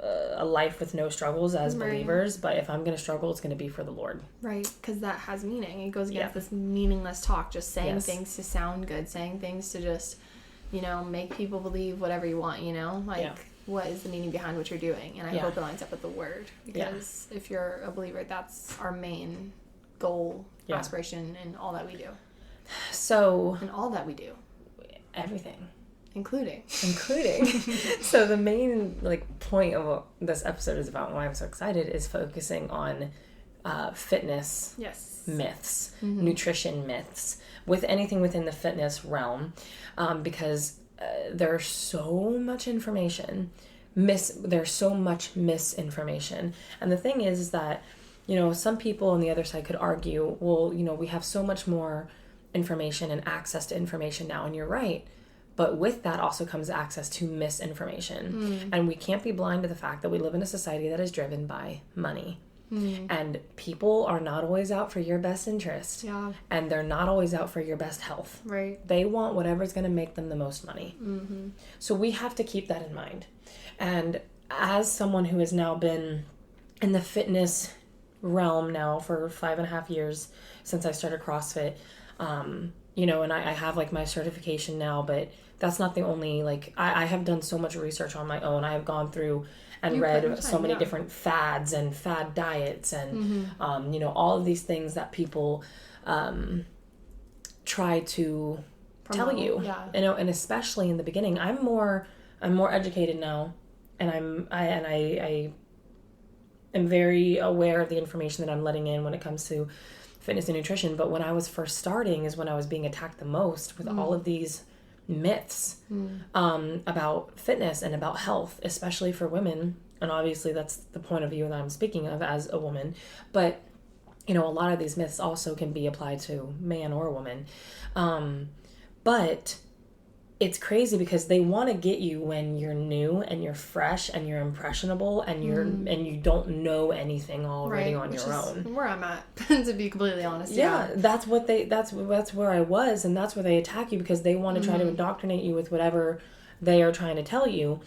Speaker 1: a life with no struggles as
Speaker 2: Right.
Speaker 1: believers, but if I'm going to struggle, it's going to be for the Lord.
Speaker 2: Right, because that has meaning. It goes against this meaningless talk, just saying
Speaker 1: Yes.
Speaker 2: things to sound good, saying things to just, make people believe whatever you want, what is the meaning behind what you're doing? And I hope it lines up with the word, because if you're a believer, that's our main goal, aspiration, and all that we do.
Speaker 1: So...
Speaker 2: And all that we do.
Speaker 1: Everything.
Speaker 2: Including.
Speaker 1: So the main point of what this episode is about and why I'm so excited is focusing on fitness myths, nutrition myths, with anything within the fitness realm, because there's so much information. There's so much misinformation. And the thing is that, some people on the other side could argue, well, we have so much more information and access to information now, and you're right. But with that also comes access to misinformation. And we can't be blind to the fact that we live in a society that is driven by money. And people are not always out for your best interest.
Speaker 2: Yeah.
Speaker 1: And they're not always out for your best health.
Speaker 2: Right.
Speaker 1: They want whatever's going to make them the most money. So we have to keep that in mind. And as someone who has now been in the fitness realm now for 5.5 years since I started CrossFit, and I have my certification now, but that's not the only, I have done so much research on my own. I have gone through and read so many different fads and fad diets and, all of these things that people try to tell you, and especially in the beginning. I'm more educated now, and I am very aware of the information that I'm letting in when it comes to fitness and nutrition. But when I was first starting is when I was being attacked the most with all of these myths about fitness and about health, especially for women. And obviously that's the point of view that I'm speaking of as a woman. But, a lot of these myths also can be applied to man or woman. But it's crazy because they want to get you when you're new and you're fresh and you're impressionable and you don't know anything already on your own.
Speaker 2: Where I'm at, to be completely honest.
Speaker 1: Yeah, that's where I was, and that's where they attack you because they want to try to indoctrinate you with whatever they are trying to tell you.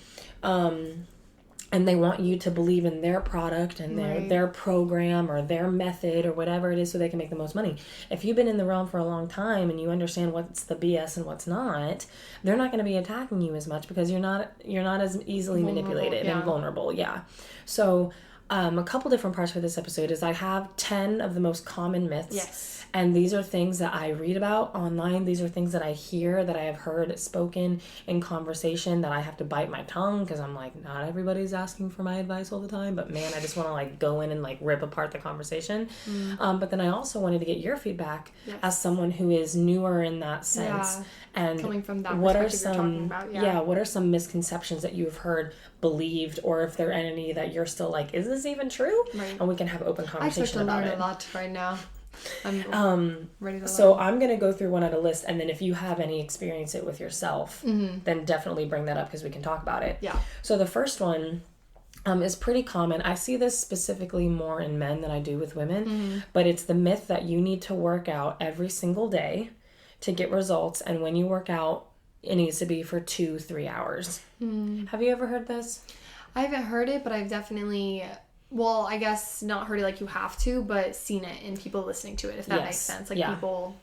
Speaker 1: And they want you to believe in their product and their program or their method or whatever it is so they can make the most money. If you've been in the realm for a long time and you understand what's the BS and what's not, they're not going to be attacking you as much because you're not as easily manipulated and vulnerable. Yeah. So a couple different parts for this episode is I have 10 of the most common myths.
Speaker 2: Yes.
Speaker 1: And these are things that I read about online. These are things that I hear, that I have heard spoken in conversation, that I have to bite my tongue because I'm not everybody's asking for my advice all the time. But man, I just want to go in and rip apart the conversation. But then I also wanted to get your feedback as someone who is newer in that sense. And
Speaker 2: coming from that
Speaker 1: what are
Speaker 2: perspective you're talking about,
Speaker 1: what are some misconceptions that you've heard, believed, or if there are any that you're still is this even true?
Speaker 2: Right.
Speaker 1: And we can have open conversation about it.
Speaker 2: I learn a lot right now. I'm ready to
Speaker 1: so learn. I'm going to go through one at a list, and then if you have any experience it with yourself, then definitely bring that up because we can talk about it.
Speaker 2: Yeah.
Speaker 1: So the first one is pretty common. I see this specifically more in men than I do with women, but it's the myth that you need to work out every single day to get results, and when you work out, it needs to be for 2-3 hours. Have you ever heard this?
Speaker 2: I haven't heard it, but I've definitely... Well, I guess not heard it like you have to, but seen it in people listening to it, if that makes sense. People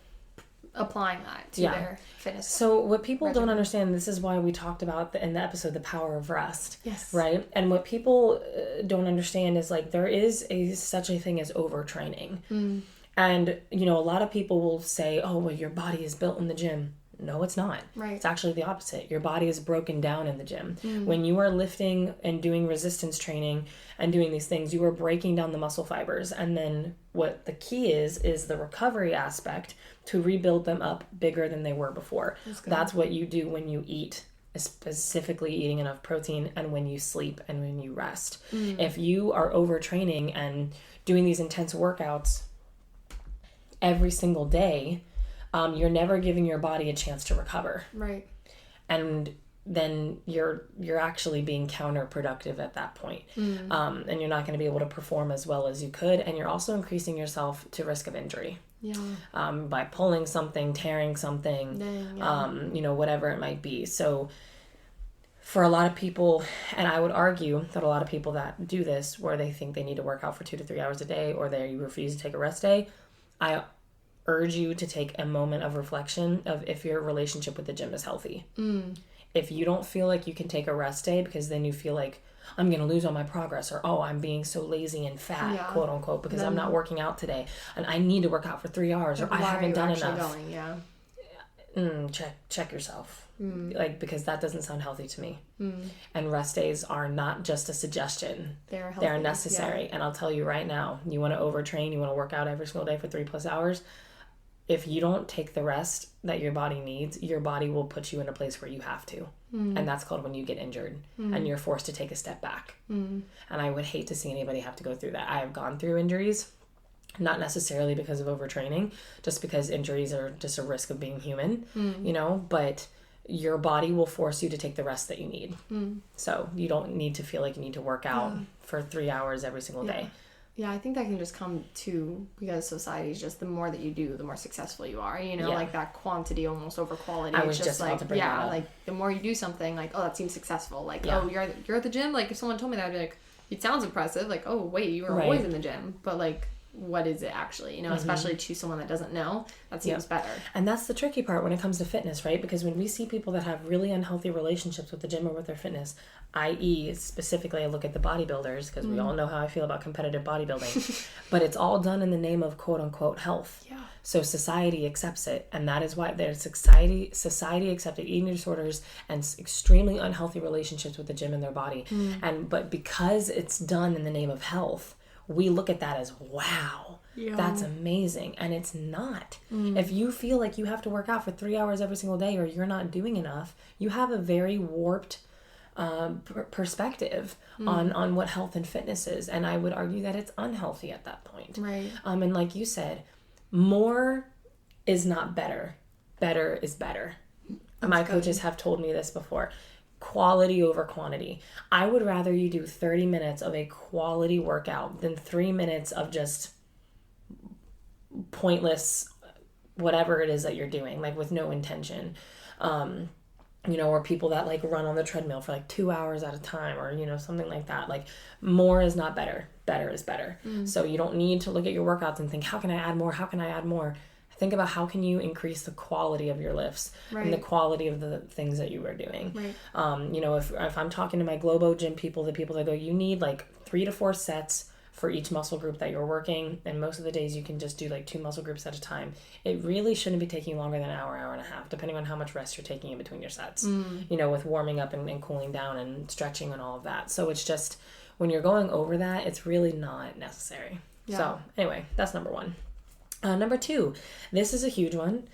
Speaker 2: applying that to their fitness.
Speaker 1: So what people don't understand, this is why we talked about in the episode, the power of rest.
Speaker 2: Yes.
Speaker 1: Right? And what people don't understand is there is such a thing as overtraining. And, a lot of people will say, oh, well, your body is built in the gym. No, it's not.
Speaker 2: Right.
Speaker 1: It's actually the opposite. Your body is broken down in the gym. When you are lifting and doing resistance training and doing these things, you are breaking down the muscle fibers. And then what the key is the recovery aspect to rebuild them up bigger than they were before. That's what you do when you eat, specifically eating enough protein, and when you sleep and when you rest. If you are overtraining and doing these intense workouts every single day, you're never giving your body a chance to recover.
Speaker 2: Right.
Speaker 1: And then you're actually being counterproductive at that point. And you're not going to be able to perform as well as you could. And you're also increasing yourself to risk of injury.
Speaker 2: Yeah.
Speaker 1: By pulling something, tearing something, whatever it might be. So for a lot of people, and I would argue that a lot of people that do this, where they think they need to work out for 2 to 3 hours a day, or they refuse to take a rest day, I urge you to take a moment of reflection of if your relationship with the gym is healthy. If you don't feel like you can take a rest day because then you feel like I'm going to lose all my progress, or, oh, I'm being so lazy and fat, quote unquote, because I'm not working out today and I need to work out for 3 hours, or I haven't done enough. Check yourself. Like, because that doesn't sound healthy to me. And rest days are not just a suggestion. They're necessary. And I'll tell you right now, you want to overtrain, you want to work out every single day for 3+ hours. If you don't take the rest that your body needs, your body will put you in a place where you have to. And that's called when you get injured and you're forced to take a step back. And I would hate to see anybody have to go through that. I have gone through injuries, not necessarily because of overtraining, just because injuries are just a risk of being human, you know, but your body will force you to take the rest that you need. So you don't need to feel like you need to work out for 3 hours every single day.
Speaker 2: Yeah, I think that can just come to, because society is just, the more that you do, the more successful you are, you know, like that quantity almost over quality.
Speaker 1: I was just like, about to bring that up.
Speaker 2: Like the more you do something, like, oh, that seems successful. Like, oh, you're at the gym. Like, if someone told me that, I'd be like, it sounds impressive. Like, oh, wait, you were always in the gym. But like, what is it actually, you know, especially to someone that doesn't know, that seems better. And
Speaker 1: that's the tricky part when it comes to fitness, right? Because when we see people that have really unhealthy relationships with the gym or with their fitness, i.e. specifically I look at the bodybuilders, because we all know how I feel about competitive bodybuilding, but it's all done in the name of quote unquote health. So society accepts it, and that is why there's society accepted eating disorders and extremely unhealthy relationships with the gym and their body. But because it's done in the name of health, we look at that as, wow, that's amazing. And it's not. If you feel like you have to work out for 3 hours every single day, or you're not doing enough, you have a very warped perspective on what health and fitness is. And I would argue that it's unhealthy at that point. And like you said, more is not better. Better is better. My coaches have told me this before. Quality over quantity. I would rather you do 30 minutes of a quality workout than 3 minutes of just pointless whatever it is that you're doing, like with no intention. You know, or people that like run on the treadmill for like 2 hours at a time, or, you know, something like that. Like, more is not better. Better is better. So you don't need to look at your workouts and think, how can I add more? How can I add more? Think about how can you increase the quality of your lifts and the quality of the things that you are doing. You know, if I'm talking to my Globo gym people, the people that go, you need like 3 to 4 sets for each muscle group that you're working, and most of the days you can just do like 2 muscle groups at a time. It really shouldn't be taking longer than an hour, hour and a half, depending on how much rest you're taking in between your sets, you know, with warming up and cooling down and stretching and all of that. So it's just, when you're going over that, it's really not necessary. So anyway, that's number 1. Number 2, this is a huge one.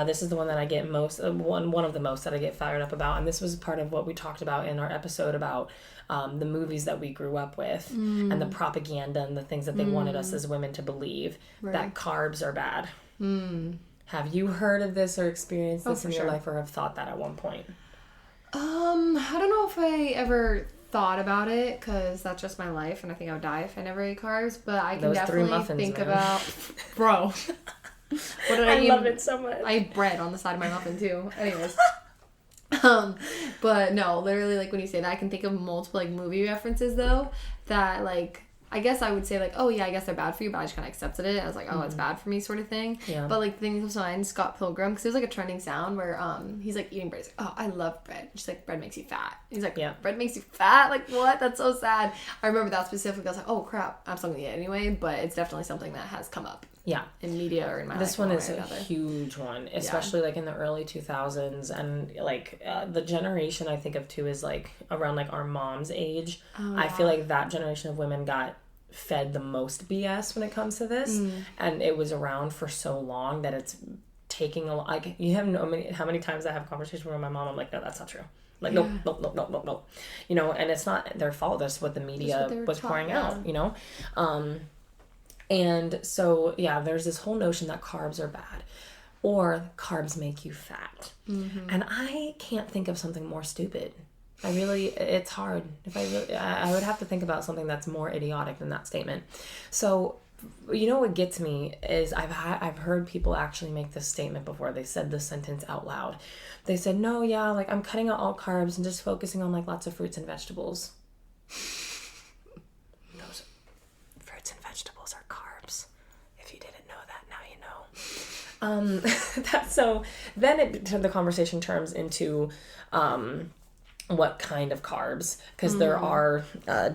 Speaker 1: This is the one that I get most, one of the most that I get fired up about. And this was part of what we talked about in our episode about the movies that we grew up with and the propaganda and the things that they wanted us as women to believe, that carbs are bad. Have you heard of this or experienced this in your life, or have thought that at one point?
Speaker 2: I don't know if I ever thought about it, because that's just my life, and I think I would die if I never ate carbs, but I can definitely think about, bro. What did I eat?
Speaker 1: Love it so much.
Speaker 2: I ate bread on the side of my muffin too. Anyways. But no, literally, like, when you say that, I can think of multiple like movie references though, that like, I guess I would say like, oh yeah, I guess they're bad for you, but I just kind of accepted it. I was like, oh, it's bad for me, sort of thing. But like, the thing comes to mind, Scott Pilgrim, because it was like a trending sound where he's like eating bread. He's like, oh, I love bread. And she's like, bread makes you fat. And he's like, bread makes you fat? Like, what? That's so sad. I remember that specifically. I was like, oh crap, I'm still gonna eat it anyway. But it's definitely something that has come up. In media or in my life.
Speaker 1: This one is a huge one, especially like in the early 2000s, and like the generation I think of too is like around like our mom's age. I feel like that generation of women got fed the most BS when it comes to this, and it was around for so long that it's taking a lot. Like, you have how many times I have conversations with my mom, I'm like, no, that's not true. Like, nope. You know, and it's not their fault. That's what the media was pouring out, you know? And so, yeah, there's this whole notion that carbs are bad, or carbs make you fat. And I can't think of something more stupid. It's hard. I would have to think about something that's more idiotic than that statement. So You know what gets me is I've heard people actually make this statement before. They said this sentence out loud. They said, no, yeah, like I'm cutting out all carbs and just focusing on like lots of fruits and vegetables. Those fruits and vegetables are carbs. If you didn't know that, now you know. So then the conversation turns into what kind of carbs, because there are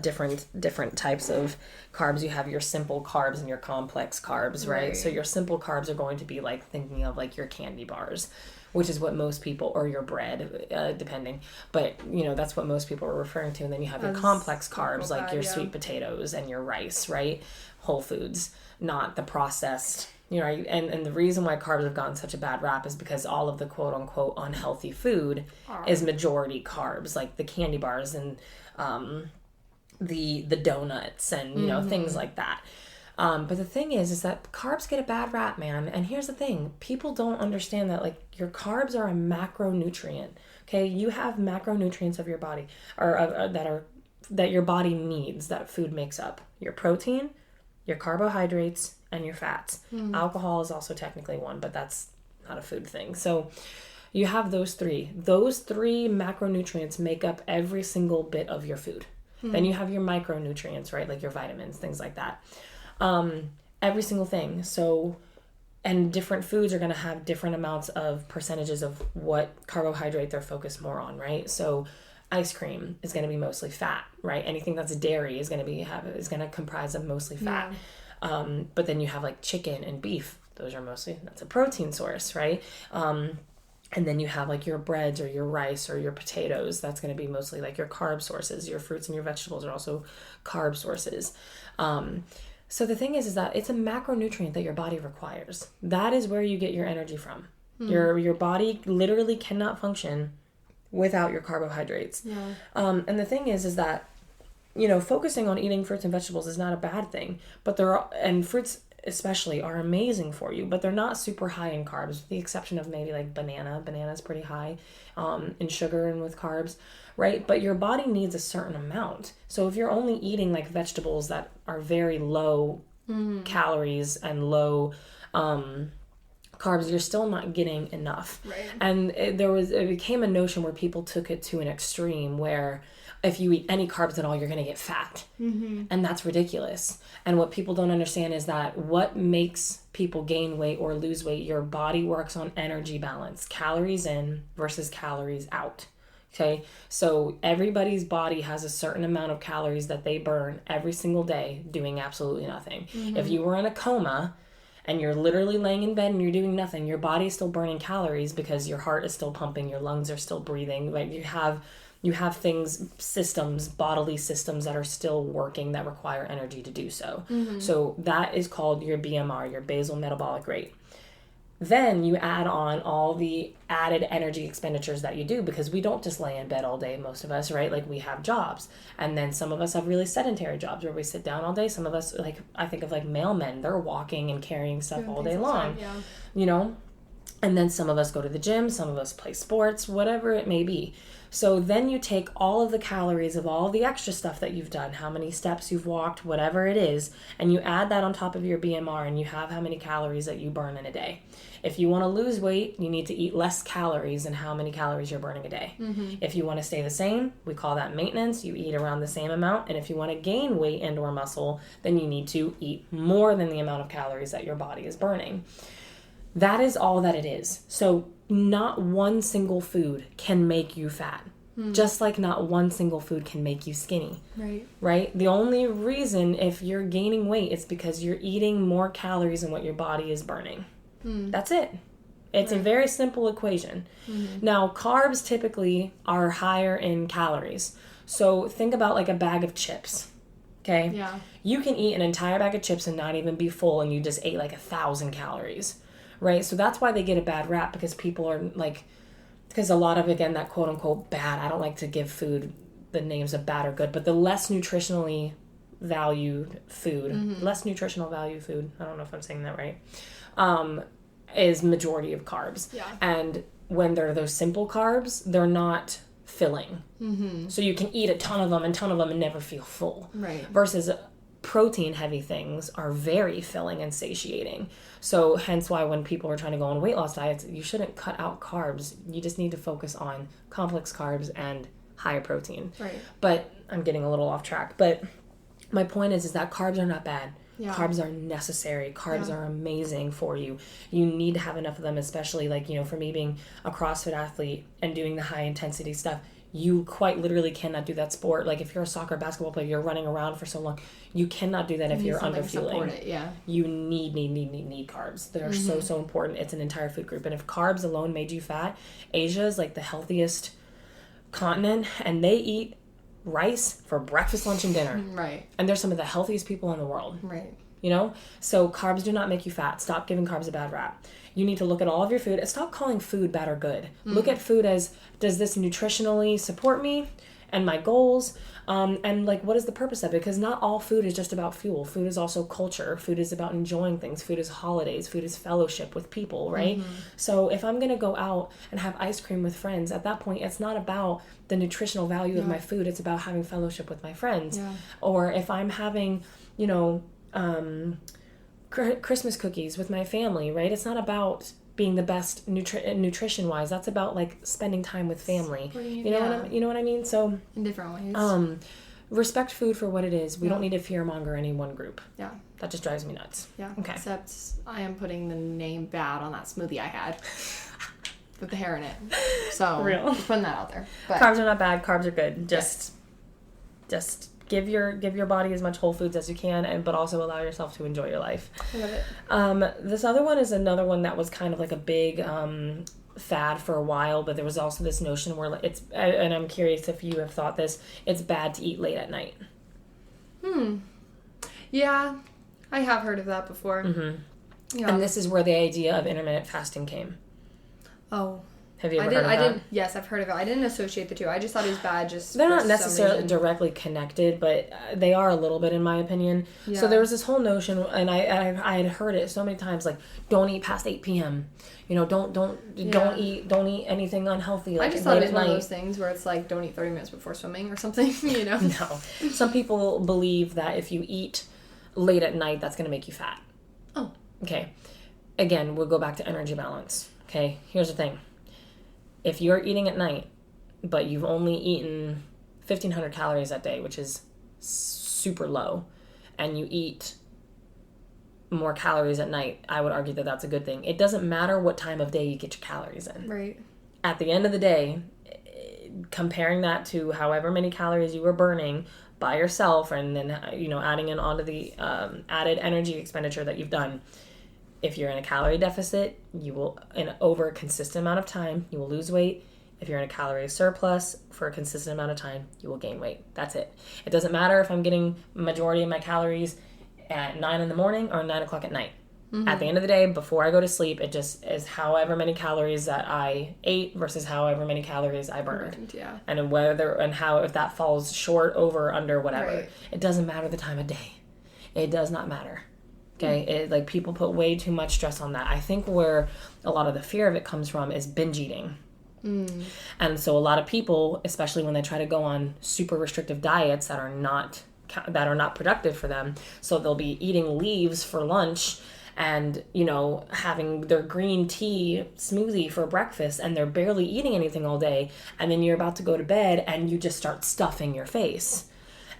Speaker 1: different types of carbs. You have your simple carbs and your complex carbs, right? So your simple carbs are going to be like thinking of like your candy bars, which is what most people, or your bread, depending, but you know, that's what most people are referring to. And then you have your complex carbs, like your sweet potatoes and your rice, right? Whole foods, not the processed. You know, and the reason why carbs have gotten such a bad rap is because all of the quote unquote unhealthy food is majority carbs, like the candy bars and the donuts and you know things like that. But the thing is that carbs get a bad rap, man. And here's the thing: people don't understand that like your carbs are a macronutrient. Okay, you have macronutrients of your body, or that your body needs, that food makes up: your protein, your carbohydrates, and your fats. Alcohol is also technically one, but that's not a food thing. So you have those three. Those three macronutrients make up every single bit of your food. Then you have your micronutrients, right? Like your vitamins, things like that. Every single thing. So, and different foods are going to have different amounts of percentages of what carbohydrate they're focused more on, right? So ice cream is going to be mostly fat, right? Anything that's dairy is going to comprise of mostly fat. But then you have like chicken and beef. Those are that's a protein source, right? And then you have like your breads or your rice or your potatoes. That's going to be mostly like your carb sources. Your fruits and your vegetables are also carb sources. So the thing is that it's a macronutrient that your body requires. That is where you get your energy from. Your body literally cannot function without your carbohydrates. And the thing is that, you know, focusing on eating fruits and vegetables is not a bad thing, but and fruits especially are amazing for you, but they're not super high in carbs, with the exception of maybe like banana's pretty high in sugar and with carbs, right? But your body needs a certain amount. So if you're only eating like vegetables that are very low calories and low carbs, you're still not getting enough.
Speaker 2: Right.
Speaker 1: And it became a notion where people took it to an extreme where if you eat any carbs at all, you're going to get fat. And that's ridiculous. And what people don't understand is that what makes people gain weight or lose weight, your body works on energy balance, calories in versus calories out. Okay. So everybody's body has a certain amount of calories that they burn every single day doing absolutely nothing. If you were in a coma and you're literally laying in bed and you're doing nothing, your body is still burning calories because your heart is still pumping, your lungs are still breathing. Like you have systems, bodily systems that are still working that require energy to do so. So that is called your BMR, your basal metabolic rate. Then you add on all the added energy expenditures that you do, because we don't just lay in bed all day, most of us, right? Like we have jobs. And then some of us have really sedentary jobs where we sit down all day. Some of us, like I think of like mailmen, they're walking and carrying stuff all day long, you know? And then some of us go to the gym, some of us play sports, whatever it may be. So then you take all of the calories of all the extra stuff that you've done, how many steps you've walked, whatever it is, and you add that on top of your BMR and you have how many calories that you burn in a day. If you want to lose weight, you need to eat less calories than how many calories you're burning a day. If you want to stay the same, we call that maintenance. You eat around the same amount. And if you want to gain weight and or muscle, then you need to eat more than the amount of calories that your body is burning. That is all that it is. So not one single food can make you fat. Just like not one single food can make you skinny. Right? The only reason if you're gaining weight is because you're eating more calories than what your body is burning. That's it. It's a very simple equation. Now, carbs typically are higher in calories. So think about like a bag of chips. Okay?
Speaker 2: Yeah.
Speaker 1: You can eat an entire bag of chips and not even be full, and you just ate like 1,000 calories. Right? So that's why they get a bad rap, because people are like, because a lot of, again, that quote unquote bad, I don't like to give food the names of bad or good, but the less nutritionally valued food, less nutritional value food, I don't know if I'm saying that right, is majority of carbs.
Speaker 2: Yeah.
Speaker 1: And when they're those simple carbs, they're not filling. So you can eat a ton of them and never feel full.
Speaker 2: Right.
Speaker 1: Versus protein heavy things are very filling and satiating. So hence why when people are trying to go on weight loss diets, you shouldn't cut out carbs. You just need to focus on complex carbs and higher protein.
Speaker 2: Right.
Speaker 1: But I'm getting a little off track. But my point is that carbs are not bad. Yeah. Carbs are necessary. Carbs are amazing for you. You need to have enough of them, especially like, you know, for me being a CrossFit athlete and doing the high intensity stuff. You quite literally cannot do that sport. Like if you're a soccer basketball player, you're running around for so long. You cannot do that if you're underfueling.
Speaker 2: Yeah.
Speaker 1: You need carbs. They are so important. It's an entire food group. And if carbs alone made you fat, Asia is like the healthiest continent, and they eat rice for breakfast, lunch, and dinner.
Speaker 2: Right.
Speaker 1: And they're some of the healthiest people in the world.
Speaker 2: Right.
Speaker 1: You know? So carbs do not make you fat. Stop giving carbs a bad rap. You need to look at all of your food and stop calling food bad or good. Look at food as, does this nutritionally support me and my goals? And like, what is the purpose of it? Because not all food is just about fuel. Food is also culture. Food is about enjoying things. Food is holidays. Food is fellowship with people, right? So if I'm going to go out and have ice cream with friends, at that point, it's not about the nutritional value of my food. It's about having fellowship with my friends. Yeah. Or if I'm having, you know, Christmas cookies with my family, right? It's not about being the best nutrition wise. That's about like spending time with family. You know what I mean? So
Speaker 2: in different ways.
Speaker 1: Respect food for what it is. We don't need to fearmonger any one group.
Speaker 2: Yeah.
Speaker 1: That just drives me nuts.
Speaker 2: Yeah.
Speaker 1: Okay.
Speaker 2: Except I am putting the name bad on that smoothie I had with the hair in it. So just putting that out there. But
Speaker 1: carbs are not bad. Carbs are good. Just give your body as much whole foods as you can, but also allow yourself to enjoy your life.
Speaker 2: I love it.
Speaker 1: This other one is another one that was kind of like a big fad for a while, but there was also this notion where it's, and I'm curious if you have thought this, it's bad to eat late at night.
Speaker 2: Yeah, I have heard of that before.
Speaker 1: Yeah. And this is where the idea of intermittent fasting came.
Speaker 2: Oh.
Speaker 1: Have you ever heard of that?
Speaker 2: Yes, I've heard of it. I didn't associate the two. I just thought it was bad.
Speaker 1: They're not necessarily directly connected, but they are a little bit, in my opinion. Yeah. So there was this whole notion, and I had heard it so many times, like, don't eat past 8 p.m. You know, don't eat anything unhealthy. Like,
Speaker 2: I just thought it was one of those things where it's like, don't eat 30 minutes before swimming or something. You know.
Speaker 1: No, some people believe that if you eat late at night, that's going to make you fat.
Speaker 2: Oh.
Speaker 1: Okay. Again, we'll go back to energy balance. Okay. Here's the thing. If you're eating at night, but you've only eaten 1,500 calories that day, which is super low, and you eat more calories at night, I would argue that that's a good thing. It doesn't matter what time of day you get your calories in.
Speaker 2: Right.
Speaker 1: At the end of the day, comparing that to however many calories you were burning by yourself, and then, you know, adding in onto the added energy expenditure that you've done, if you're in a calorie deficit, you will, over a consistent amount of time, you will lose weight. If you're in a calorie surplus for a consistent amount of time, you will gain weight. That's it. It doesn't matter if I'm getting majority of my calories at 9 in the morning or 9 o'clock at night. At the end of the day, before I go to sleep, it just is however many calories that I ate versus however many calories I burned.
Speaker 2: Yeah.
Speaker 1: And whether and how, if that falls short, over, under, whatever.
Speaker 2: Right.
Speaker 1: It doesn't matter the time of day. It does not matter. Okay, like people put way too much stress on that. I think where a lot of the fear of it comes from is binge eating. And so a lot of people, especially when they try to go on super restrictive diets that are not productive for them, so they'll be eating leaves for lunch and, you know, having their green tea smoothie for breakfast, and they're barely eating anything all day, and then you're about to go to bed and you just start stuffing your face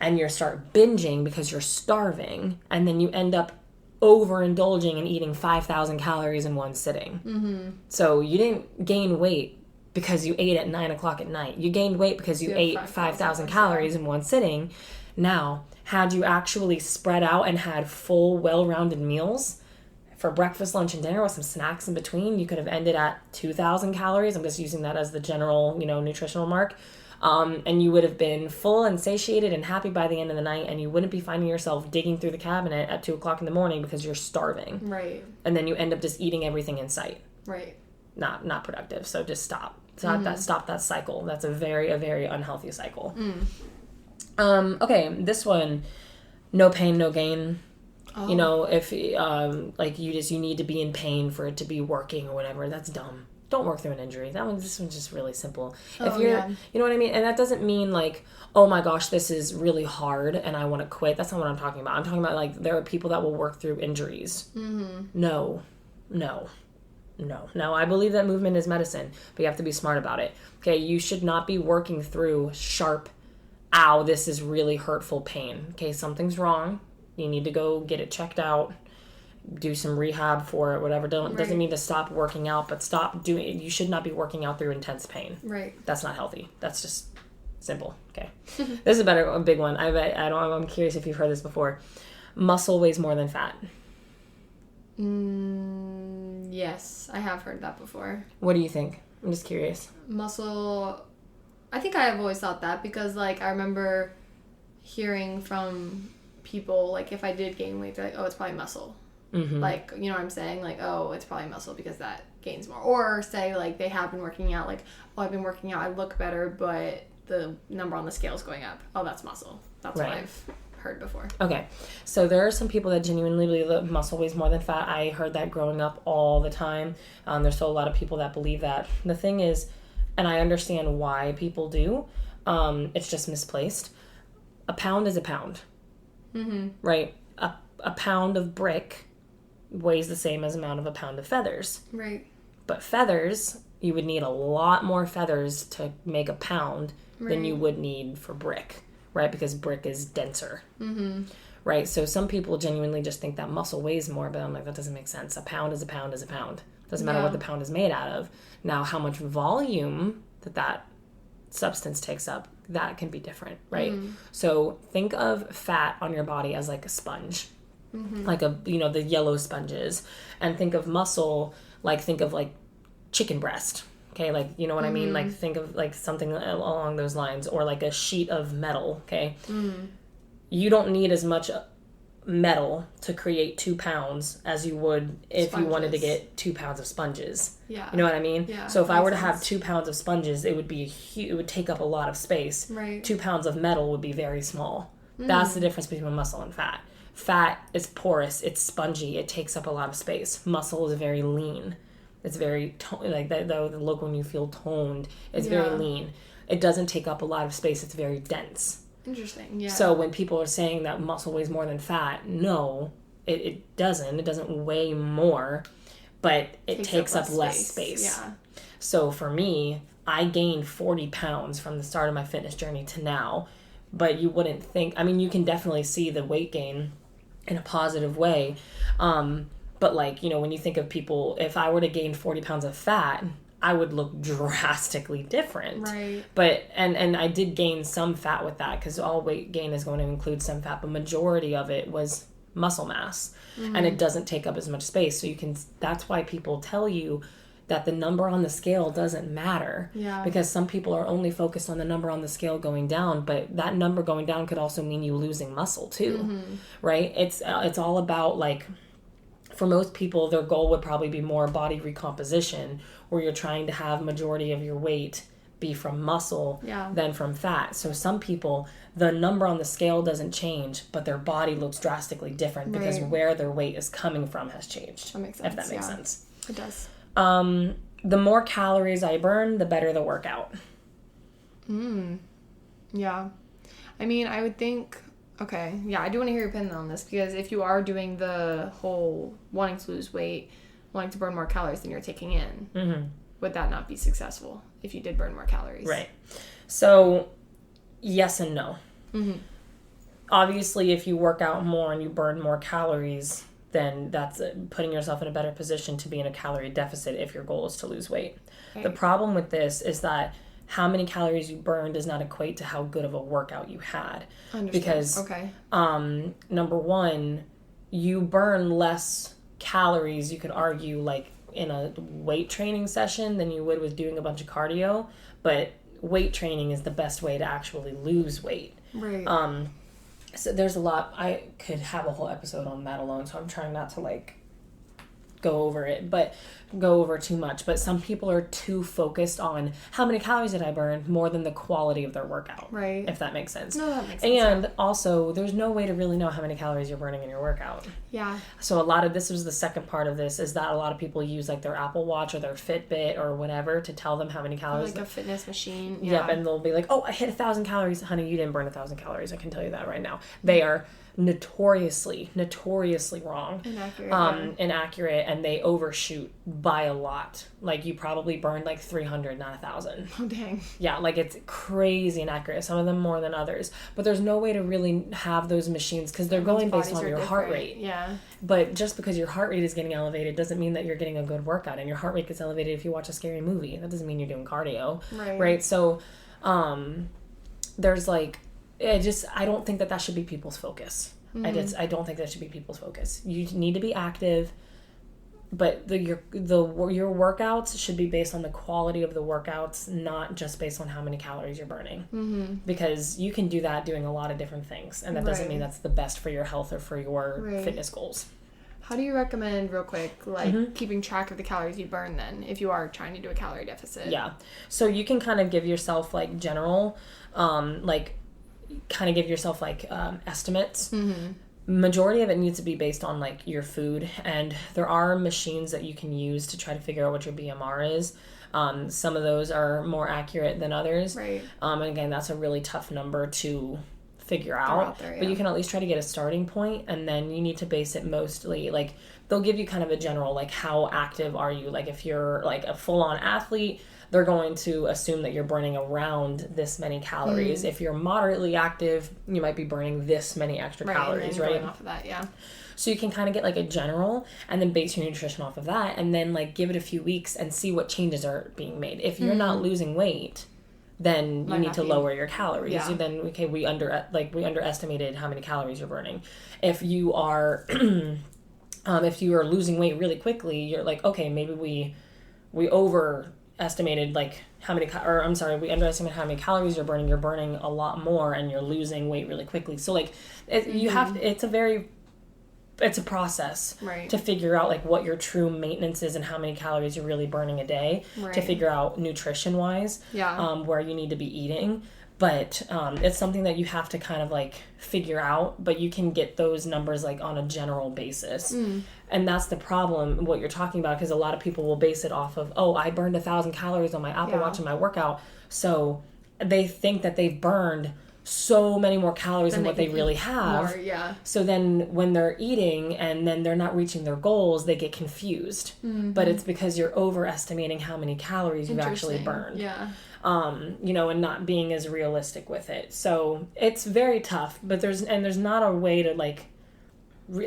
Speaker 1: and you start binging because you're starving, and then you end up overindulging and eating 5,000 calories in one sitting. So you didn't gain weight because you ate at 9 o'clock at night. You gained weight because you ate 5,000 calories in one sitting. Now, had you actually spread out and had full, well-rounded meals for breakfast, lunch, and dinner with some snacks in between, you could have ended at 2,000 calories. I'm just using that as the general, you know, nutritional mark. And you would have been full and satiated and happy by the end of the night, and you wouldn't be finding yourself digging through the cabinet at 2 o'clock in the morning because you're starving.
Speaker 2: Right.
Speaker 1: And then you end up just eating everything in sight.
Speaker 2: Right.
Speaker 1: Not productive. So just stop. Stop that cycle. That's a very unhealthy cycle. Okay, this one, no pain, no gain. Oh. You know, if like you need to be in pain for it to be working or whatever, that's dumb. don't work through an injury. This one's just really simple.
Speaker 2: Oh,
Speaker 1: if you're,
Speaker 2: yeah.
Speaker 1: you know what I mean? And that doesn't mean like, oh my gosh, this is really hard and I want to quit. That's not what I'm talking about. I'm talking about like, there are people that will work through injuries. Mm-hmm. No. I believe that movement is medicine, but you have to be smart about it. Okay. You should not be working through sharp, ow, this is really hurtful pain. Okay. Something's wrong. You need to go get it checked out. Do some rehab for it, whatever. Doesn't mean to stop working out, but stop doing it. You should not be working out through intense pain.
Speaker 2: Right.
Speaker 1: That's not healthy. That's just simple. Okay. This is a big one. I'm curious if you've heard this before. Muscle weighs more than fat.
Speaker 2: Yes, I have heard that before.
Speaker 1: What do you think? I'm just curious.
Speaker 2: Muscle, I think I have always thought that because, like, I remember hearing from people, like, if I did gain weight, they're like, oh, it's probably muscle. Mm-hmm. Like, you know what I'm saying? Like, oh, it's probably muscle because that gains more. Or say, like, they have been working out, like, oh, I've been working out, I look better, but the number on the scale is going up. Oh, that's muscle. That's
Speaker 1: right.
Speaker 2: what I've heard before.
Speaker 1: Okay. So there are some people that genuinely believe that muscle weighs more than fat. I heard that growing up all the time. There's still a lot of people that believe that. The thing is, and I understand why people do, it's just misplaced. A pound is a pound. Mm-hmm. Right? A pound of brick weighs the same as amount of a pound of feathers.
Speaker 2: Right.
Speaker 1: But feathers, you would need a lot more feathers to make a pound than you would need for brick, right? Because brick is denser. Mm-hmm. Right? So some people genuinely just think that muscle weighs more, but I'm like, that doesn't make sense. A pound is a pound is a pound. Doesn't matter what the pound is made out of. Now, how much volume that substance takes up, that can be different, right? So think of fat on your body as like a sponge. Mm-hmm. Like the yellow sponges, and think of muscle, think of chicken breast. Okay. Like, you know what I mean? Like think of like something along those lines, or like a sheet of metal. Okay. You don't need as much metal to create 2 pounds as you would if you wanted to get 2 pounds of sponges. Yeah. You know what I mean? Yeah. So if I were to have 2 pounds of sponges, it would take up a lot of space. Right. 2 pounds of metal would be very small. That's the difference between muscle and fat. Fat is porous, it's spongy, it takes up a lot of space. Muscle is very lean. It's very, the look when you feel toned, it's very lean. It doesn't take up a lot of space, it's very dense.
Speaker 2: Interesting, yeah.
Speaker 1: So when people are saying that muscle weighs more than fat, no, it doesn't. It doesn't weigh more, but it takes up less space. Yeah. So for me, I gained 40 pounds from the start of my fitness journey to now, but you wouldn't think, you can definitely see the weight gain in a positive way. But when you think of people, if I were to gain 40 pounds of fat, I would look drastically different. Right. But, and I did gain some fat with that, because all weight gain is going to include some fat, but majority of it was muscle mass. Mm-hmm. And it doesn't take up as much space. So that's why people tell you that the number on the scale doesn't matter. Yeah. Because some people are only focused on the number on the scale going down, but that number going down could also mean you losing muscle too. Mm-hmm. Right? It's all about for most people, their goal would probably be more body recomposition, where you're trying to have majority of your weight be from muscle than from fat. So some people, the number on the scale doesn't change, but their body looks drastically different because where their weight is coming from has changed.
Speaker 2: That makes sense.
Speaker 1: If that makes sense.
Speaker 2: It does.
Speaker 1: The more calories I burn, the better the workout.
Speaker 2: Yeah. I would think, okay, yeah, I do want to hear your opinion on this, because if you are doing the whole wanting to lose weight, wanting to burn more calories than you're taking in, would that not be successful if you did burn more calories?
Speaker 1: Right. So, yes and no. Mm-hmm. Obviously, if you work out more and you burn more calories, then that's putting yourself in a better position to be in a calorie deficit if your goal is to lose weight. Okay. The problem with this is that how many calories you burn does not equate to how good of a workout you had. Because, number one, you burn less calories, you could argue, in a weight training session than you would with doing a bunch of cardio, but weight training is the best way to actually lose weight. Right. So there's a lot. I could have a whole episode on that alone, so I'm trying not to go over too much. But some people are too focused on how many calories did I burn more than the quality of their workout.
Speaker 2: Right.
Speaker 1: If that makes sense.
Speaker 2: No, that makes sense.
Speaker 1: And also, there's no way to really know how many calories you're burning in your workout.
Speaker 2: Yeah.
Speaker 1: So this was the second part of this, is that a lot of people use like their Apple Watch or their Fitbit or whatever to tell them how many calories.
Speaker 2: Like a fitness machine.
Speaker 1: Yeah. Yep, and they'll be like, oh, I hit 1,000 calories. Honey, you didn't burn 1,000 calories. I can tell you that right now. They are notoriously wrong, inaccurate, and they overshoot by a lot. Like, you probably burned like 300, not 1,000.
Speaker 2: Oh, dang.
Speaker 1: Yeah, like, it's crazy inaccurate, some of them more than others, but there's no way to really have those machines because they're going based on your heart rate.
Speaker 2: Yeah.
Speaker 1: But just because your heart rate is getting elevated doesn't mean that you're getting a good workout, and your heart rate gets elevated if you watch a scary movie. That doesn't mean you're doing cardio. Right? So there's like, I don't think that should be people's focus. Mm-hmm. I don't think that should be people's focus. You need to be active, but your workouts should be based on the quality of the workouts, not just based on how many calories you're burning. Mm-hmm. Because you can do that doing a lot of different things, and that doesn't mean that's the best for your health or for your fitness goals.
Speaker 2: How do you recommend, real quick, keeping track of the calories you burn then, if you are trying to do a calorie deficit?
Speaker 1: Yeah. So you can kind of give yourself general, estimates. Mm-hmm. Majority of it needs to be based on your food, and there are machines that you can use to try to figure out what your BMR is. Some of those are more accurate than others. Right. And again, that's a really tough number to figure out there, but you can at least try to get a starting point, and then you need to base it mostly they'll give you kind of a general how active are you. If you're a full-on athlete, they're going to assume that you're burning around this many calories. If you're moderately active, you might be burning this many extra calories, right?
Speaker 2: Going off of that, yeah.
Speaker 1: So you can kind of get a general and then base your nutrition off of that, and then give it a few weeks and see what changes are being made. If you're not losing weight, then you need to lower your calories. Yeah. Then we underestimated how many calories you're burning. If you are if you are losing weight really quickly, you're okay, maybe we overestimated how many we underestimated how many calories you're burning. You're burning a lot more, and you're losing weight really quickly. So you have to, it's a process to figure out what your true maintenance is and how many calories you're really burning a day, to figure out nutrition wise where you need to be eating. But it's something that you have to kind of figure out, but you can get those numbers on a general basis. And that's the problem, what you're talking about, because a lot of people will base it off of, oh, I burned 1,000 calories on my Apple Watch in my workout. So they think that they've burned so many more calories than what they really have. More, so then when they're eating and then they're not reaching their goals, they get confused. Mm-hmm. But it's because you're overestimating how many calories you've actually burned. Yeah. And not being as realistic with it. So it's very tough, but there's not a way to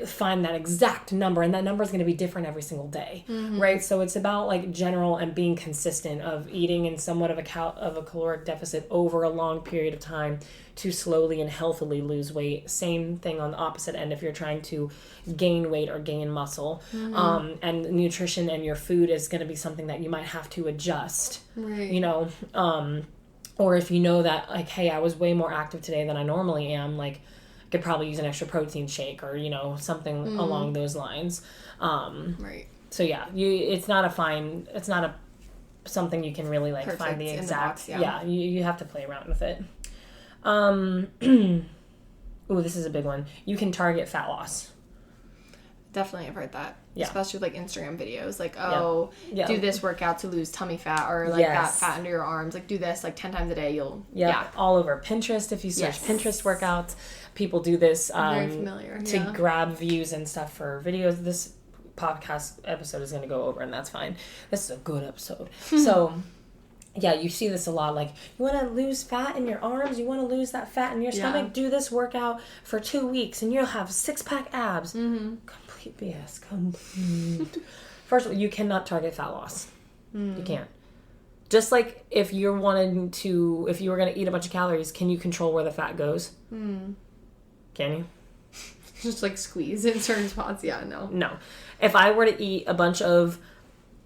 Speaker 1: find that exact number, and that number is going to be different every single day. Mm-hmm. Right? So it's about general and being consistent of eating in somewhat of a caloric deficit over a long period of time to slowly and healthily lose weight. Same thing on the opposite end if you're trying to gain weight or gain muscle. Mm-hmm. And nutrition and your food is going to be something that you might have to adjust. Right. Or if you know that hey, I was way more active today than I normally am, could probably use an extra protein shake or something along those lines. Right. So yeah, it's not something you can really find the exact. You have to play around with it. Ooh, this is a big one. You can target fat loss.
Speaker 2: Definitely, I've heard that. Yeah. Especially with Instagram videos, do this workout to lose tummy fat, or that fat under your arms. Do this 10 times a day. You'll
Speaker 1: all over Pinterest. If you search Pinterest workouts, people do this.
Speaker 2: Very familiar.
Speaker 1: To grab views and stuff for videos. This podcast episode is going to go over, and that's fine. This is a good episode. So. Yeah, you see this a lot. You want to lose fat in your arms? You want to lose that fat in your stomach? Do this workout for 2 weeks and you'll have 6-pack abs. Mm-hmm. Complete BS. Complete. First of all, you cannot target fat loss. You can't. Just if you were going to eat a bunch of calories, can you control where the fat goes? Can you?
Speaker 2: Just squeeze in certain spots? Yeah, no.
Speaker 1: No. If I were to eat a bunch of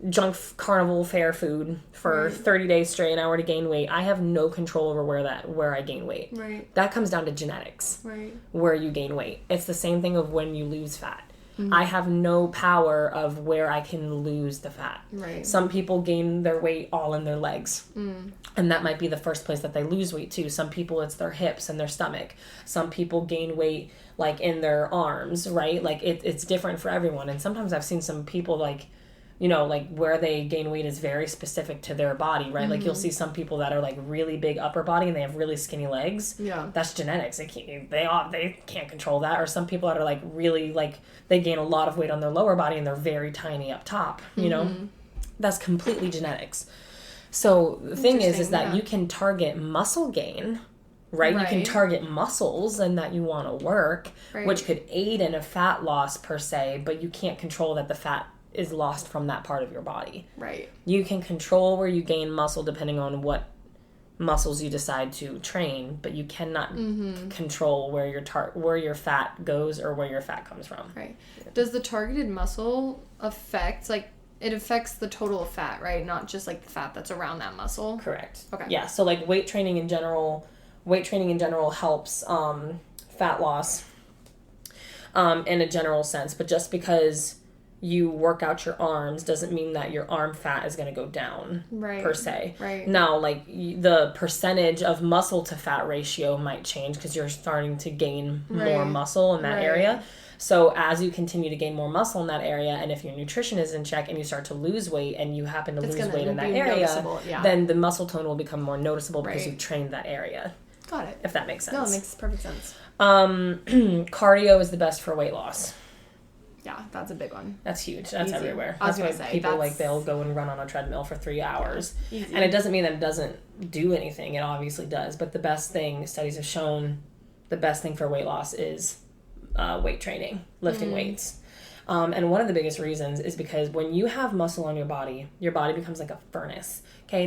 Speaker 1: junk carnival fare food for 30 days straight and I were to gain weight, I have no control over where I gain weight. Right. That comes down to genetics. Right. Where you gain weight. It's the same thing of when you lose fat. I have no power of where I can lose the fat.
Speaker 2: Right.
Speaker 1: Some people gain their weight all in their legs. And that might be the first place that they lose weight too. Some people, it's their hips and their stomach. Some people gain weight like in their arms, right? Like it's different for everyone. And sometimes I've seen some people like, you know, like where they gain weight is very specific to their body, right? Like you'll see some people that are like really big upper body and they have really skinny legs.
Speaker 2: Yeah.
Speaker 1: That's genetics. They can't control that. Or some people that are like really like they gain a lot of weight on their lower body and they're very tiny up top, you know? That's completely genetics. So the thing is that you can target muscle gain, right? You can target muscles and that you want to work, which could aid in a fat loss per se, but you can't control that the fat is lost from that part of your body.
Speaker 2: Right.
Speaker 1: You can control where you gain muscle depending on what muscles you decide to train, but you cannot control where your fat goes or where your fat comes from.
Speaker 2: Right. Does the targeted muscle affect, like, it affects the total of fat, right? Not just like the fat that's around that muscle?
Speaker 1: Correct.
Speaker 2: Okay.
Speaker 1: Yeah, so like weight training in general helps fat loss in a general sense, but just because you work out your arms doesn't mean that your arm fat is going to go down per se.
Speaker 2: Right.
Speaker 1: Now, like the percentage of muscle to fat ratio might change because you're starting to gain more muscle in that area. So as you continue to gain more muscle in that area, and if your nutrition is in check and you start to lose weight and you happen to lose weight in that area, then the muscle tone will become more noticeable because you've trained that area.
Speaker 2: Got it.
Speaker 1: If that makes sense.
Speaker 2: No, it makes perfect sense.
Speaker 1: Cardio is the best for weight loss.
Speaker 2: Yeah, that's a big one.
Speaker 1: That's huge. That's everywhere.
Speaker 2: I was
Speaker 1: That's
Speaker 2: gonna
Speaker 1: why
Speaker 2: say,
Speaker 1: people like they'll go and run on a treadmill for 3 hours.
Speaker 2: Easy.
Speaker 1: And it doesn't mean that it doesn't do anything. It obviously does. But the best thing, studies have shown, the best thing for weight loss is weight training, lifting weights. And one of the biggest reasons is because when you have muscle on your body becomes like a furnace. Okay,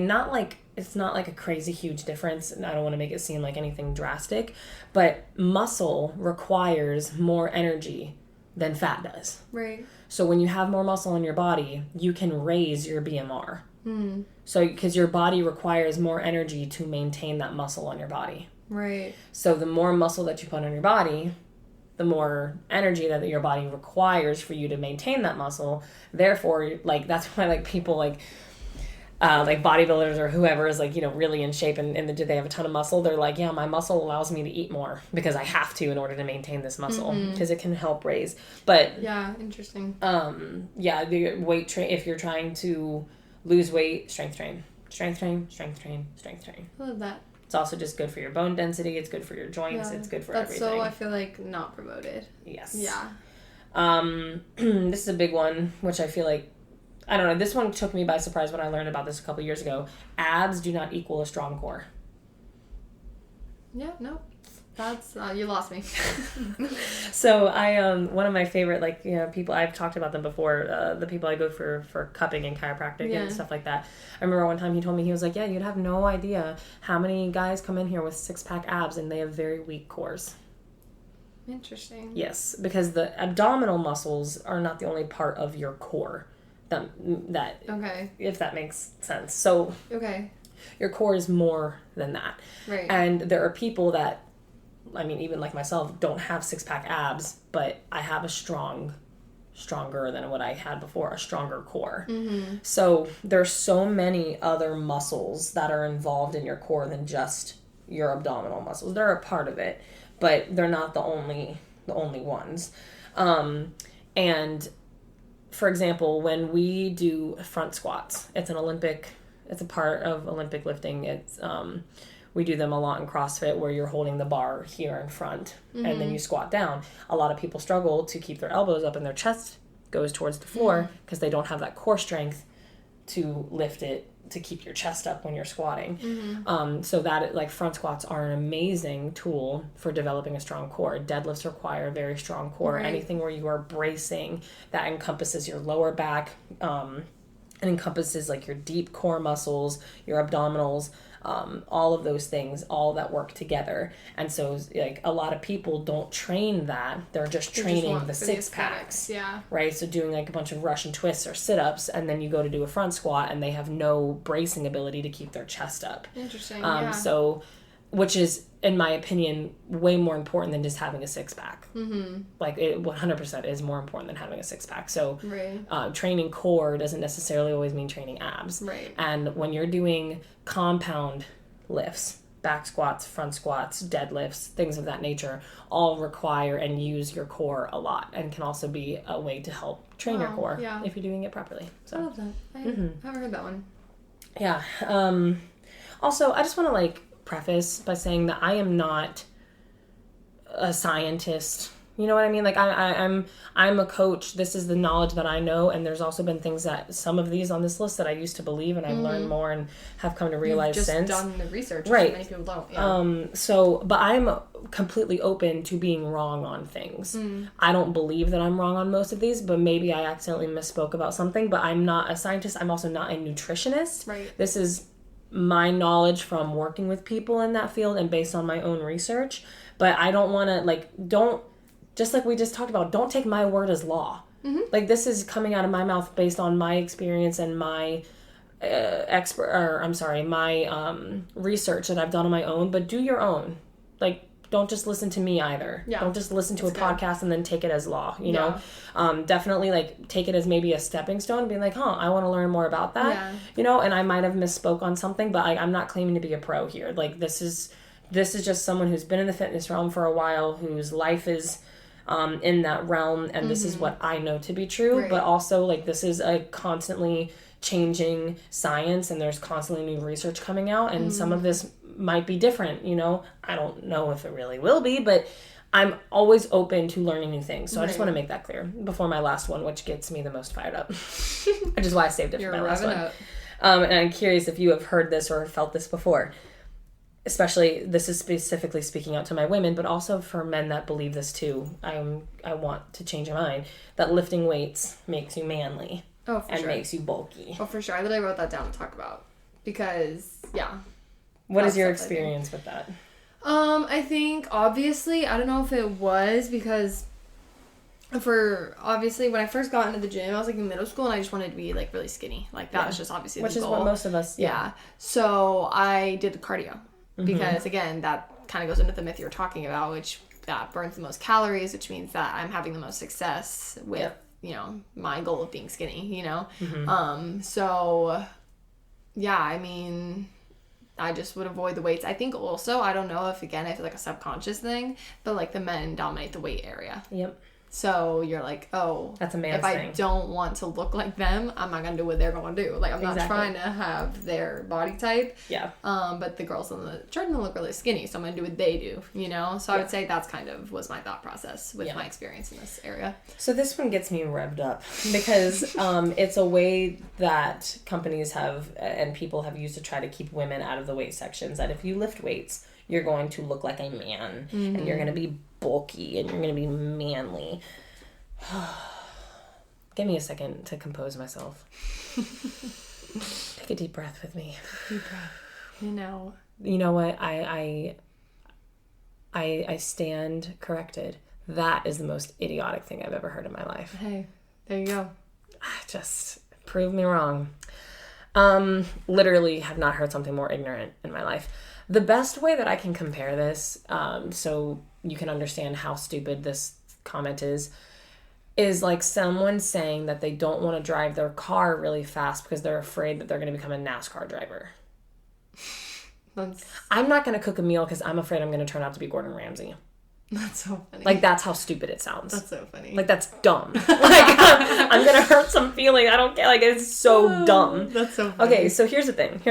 Speaker 1: it's not like a crazy huge difference, and I don't want to make it seem like anything drastic, but muscle requires more energy than fat does.
Speaker 2: Right.
Speaker 1: So when you have more muscle in your body, you can raise your BMR. So because your body requires more energy to maintain that muscle on your body.
Speaker 2: Right.
Speaker 1: So the more muscle that you put on your body, the more energy that your body requires for you to maintain that muscle. Therefore, like that's why like people like bodybuilders or whoever is like, you know, really in shape and they have a ton of muscle. They're like, yeah, my muscle allows me to eat more because I have to in order to maintain this muscle because it can help raise. But
Speaker 2: yeah, interesting.
Speaker 1: The weight train, if you're trying to lose weight, strength train.
Speaker 2: I love that.
Speaker 1: It's also just good for your bone density. It's good for your joints. It's good for everything.
Speaker 2: That's so, I feel like, not promoted.
Speaker 1: Yes.
Speaker 2: Yeah.
Speaker 1: This is a big one, which I feel like, I don't know, this one took me by surprise when I learned about this a couple years ago. Abs do not equal a strong core.
Speaker 2: Yeah, no. That's, you lost me.
Speaker 1: So one of my favorite, like, you know, people, I've talked about them before, the people I go for cupping and chiropractic and stuff like that. I remember one time he told me, he was like, yeah, you'd have no idea how many guys come in here with 6-pack abs and they have very weak cores.
Speaker 2: Interesting.
Speaker 1: Yes, because the abdominal muscles are not the only part of your core that
Speaker 2: okay,
Speaker 1: if that makes sense. So
Speaker 2: okay,
Speaker 1: your core is more than that.
Speaker 2: Right.
Speaker 1: And there are people that, I mean, even like myself, don't have 6-pack abs, but I have a stronger than what I had before, a stronger core. So there's so many other muscles that are involved in your core than just your abdominal muscles. They're a part of it, but they're not the only ones. And for example, when we do front squats, it's a part of Olympic lifting. It's we do them a lot in CrossFit where you're holding the bar here in front and then you squat down. A lot of people struggle to keep their elbows up and their chest goes towards the floor because they don't have that core strength to lift it, to keep your chest up when you're squatting. So that, like, front squats are an amazing tool for developing a strong core. Deadlifts require a very strong core.
Speaker 2: Right.
Speaker 1: Anything where you are bracing, that encompasses your lower back, it encompasses like your deep core muscles, your abdominals, all of those things, all that work together. And so, like, a lot of people don't train that. They're just training the 6-packs.
Speaker 2: Yeah.
Speaker 1: Right? So doing like a bunch of Russian twists or sit-ups, and then you go to do a front squat and they have no bracing ability to keep their chest up.
Speaker 2: Interesting.
Speaker 1: So which is, in my opinion, way more important than just having a six-pack. Like, it 100% is more important than having a six-pack. So training core doesn't necessarily always mean training abs.
Speaker 2: Right.
Speaker 1: And when you're doing compound lifts, back squats, front squats, deadlifts, things of that nature, all require and use your core a lot, and can also be a way to help train your core if you're doing it properly. So
Speaker 2: I love that. I haven't heard that one.
Speaker 1: Yeah. Also, I just want to like preface by saying that I am not a scientist. You know what I mean? Like I'm a coach. This is the knowledge that I know, and there's also been things that some of these on this list that I used to believe, and I've learned more and have come to realize
Speaker 2: You've just
Speaker 1: since.
Speaker 2: done the research,
Speaker 1: right?
Speaker 2: Many people don't. Yeah.
Speaker 1: But I'm completely open to being wrong on things. I don't believe that I'm wrong on most of these, but maybe I accidentally misspoke about something. But I'm not a scientist. I'm also not a nutritionist.
Speaker 2: Right.
Speaker 1: This is my knowledge from working with people in that field and based on my own research. But I don't want to just like we just talked about, don't take my word as law. Like, this is coming out of my mouth based on my experience and my research that I've done on my own. But do your own. Like, don't just listen to me either. Yeah. Don't just listen to podcast and then take it as law, you know? Definitely, like, take it as maybe a stepping stone, being like, I want to learn more about that, you know? And I might have misspoke on something, but I'm not claiming to be a pro here. Like, this is just someone who's been in the fitness realm for a while, whose life is in that realm, and this is what I know to be true. Right. But also, like, this is a constantly changing science, and there's constantly new research coming out, and some of this might be different, you know? I don't know if it really will be, but I'm always open to learning new things. So I just want to make that clear before my last one, which gets me the most fired up. Which is why I saved it for my last one. And I'm curious if you have heard this or felt this before. Especially, this is specifically speaking out to my women, but also for men that believe this too. I want to change your mind. That lifting weights makes you manly.
Speaker 2: Oh, for sure.
Speaker 1: And makes you bulky.
Speaker 2: Oh, for sure. I literally wrote that down to talk about. Because,
Speaker 1: What is your experience with that?
Speaker 2: I think, obviously, I don't know if it was because obviously, when I first got into the gym, I was, like, in middle school, and I just wanted to be, like, really skinny. Like, that was just obviously the goal.
Speaker 1: Which is what most of us,
Speaker 2: So, I did the cardio. Because, again, that kind of goes into the myth you're talking about, which that burns the most calories, which means that I'm having the most success with, you know, my goal of being skinny, you know? I mean, I just would avoid the weights. I think also, I don't know if, again, I feel like a subconscious thing, but, like, the men dominate the weight area.
Speaker 1: Yep.
Speaker 2: So you're like, that's a man's thing. If I don't want to look like them, I'm not going to do what they're going to do. Like, I'm not trying to have their body type. Yeah. But the girls on the treadmill look really skinny, so I'm going to do what they do, you know? So I would say that's kind of was my thought process with my experience in this area.
Speaker 1: So this one gets me revved up because it's a way that companies have and people have used to try to keep women out of the weight sections. That if you lift weights, you're going to look like a man and you're going to be bulky and you're going to be manly. Give me a second to compose myself. Take a deep breath with me.
Speaker 2: Deep breath. You know
Speaker 1: what? I stand corrected. That is the most idiotic thing I've ever heard in my life.
Speaker 2: Hey, there you go.
Speaker 1: Just prove me wrong. Literally have not heard something more ignorant in my life. The best way that I can compare this, so you can understand how stupid this comment is like someone saying that they don't want to drive their car really fast because they're afraid that they're going to become a NASCAR driver. I'm not going to cook a meal because I'm afraid I'm going to turn out to be Gordon Ramsay.
Speaker 2: That's so funny.
Speaker 1: Like, that's how stupid it sounds.
Speaker 2: That's so funny.
Speaker 1: Like, that's dumb. Like, I'm going to hurt some feeling. I don't care. Like, it's so dumb.
Speaker 2: That's so funny.
Speaker 1: Okay, so here's the thing.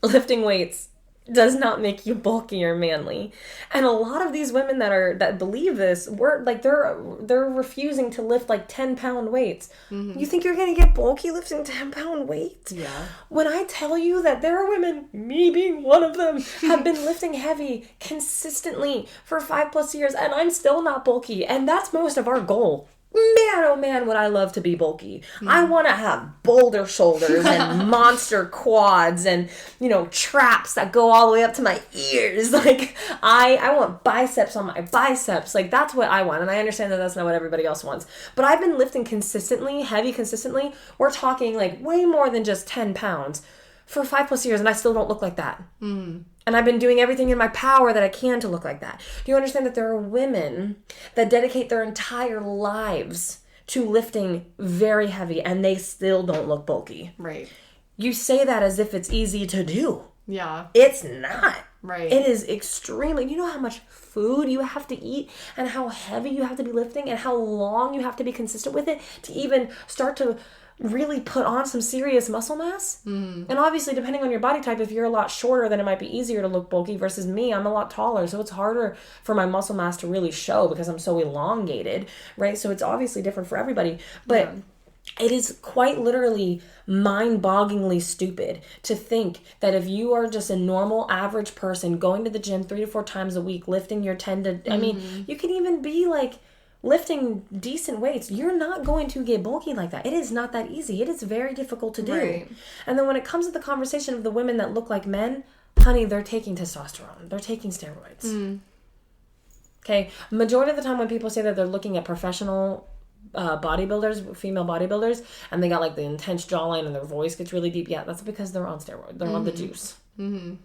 Speaker 1: Lifting weights does not make you bulky or manly. And a lot of these women that believe this, they're refusing to lift like 10-pound weights. You think you're going to get bulky lifting 10-pound weights? Yeah. When I tell you that there are women, me being one of them, have been lifting heavy consistently for 5+ years, and I'm still not bulky. And that's most of our goal. Man, oh man, would I love to be bulky. I want to have boulder shoulders and monster quads and, you know, traps that go all the way up to my ears. Like, I want biceps on my biceps. Like, that's what I want. And I understand that that's not what everybody else wants. But I've been lifting consistently, heavy consistently. We're talking, like, way more than just 10 pounds for 5+ years and I still don't look like that. And I've been doing everything in my power that I can to look like that. Do you understand that there are women that dedicate their entire lives to lifting very heavy and they still don't look bulky?
Speaker 2: Right.
Speaker 1: You say that as if it's easy to do.
Speaker 2: Yeah.
Speaker 1: It's not.
Speaker 2: Right.
Speaker 1: It is extremely, you know how much food you have to eat and how heavy you have to be lifting and how long you have to be consistent with it to even start to really put on some serious muscle mass. And obviously, depending on your body type, if you're a lot shorter, then it might be easier to look bulky versus me. I'm a lot taller, so it's harder for my muscle mass to really show because I'm so elongated, right? So it's obviously different for everybody. But it is quite literally mind-bogglingly stupid to think that if you are just a normal average person going to the gym 3 to 4 times a week, lifting your 10 to, I mean, you can even be like lifting decent weights, you're not going to get bulky like that. It is not that easy. It is very difficult to do.
Speaker 2: Right.
Speaker 1: And then when it comes to the conversation of the women that look like men, honey, they're taking testosterone. They're taking steroids. Okay? Majority of the time when people say that they're looking at professional bodybuilders, female bodybuilders, and they got like the intense jawline and their voice gets really deep, yeah, that's because they're on steroids. They're on the juice. They're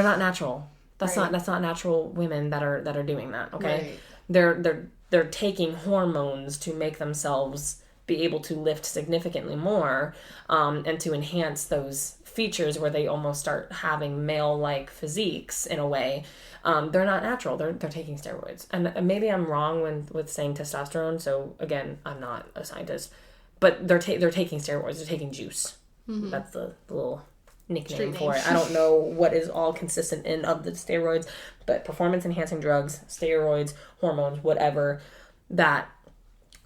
Speaker 1: not natural. That's not natural women that are doing that, okay? They're taking hormones to make themselves be able to lift significantly more, and to enhance those features where they almost start having male-like physiques in a way. They're not natural. They're taking steroids. And maybe I'm wrong with saying testosterone. So again, I'm not a scientist, but they're taking steroids. They're taking juice. That's the little nickname for it. I don't know what is all consistent in of the steroids, but performance enhancing drugs, steroids, hormones, whatever that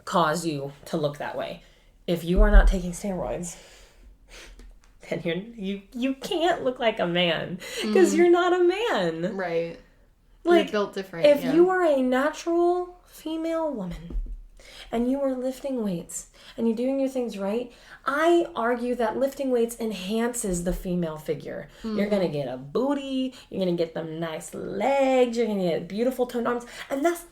Speaker 1: cause you to look that way. If you are not taking steroids, then you can't look like a man because you're not a man.
Speaker 2: Right.
Speaker 1: Like,
Speaker 2: you're built different.
Speaker 1: If you are a natural female woman and you are lifting weights and you're doing your things right, I argue that lifting weights enhances the female figure. You're going to get a booty, you're going to get them nice legs, you're going to get beautiful toned arms. And that's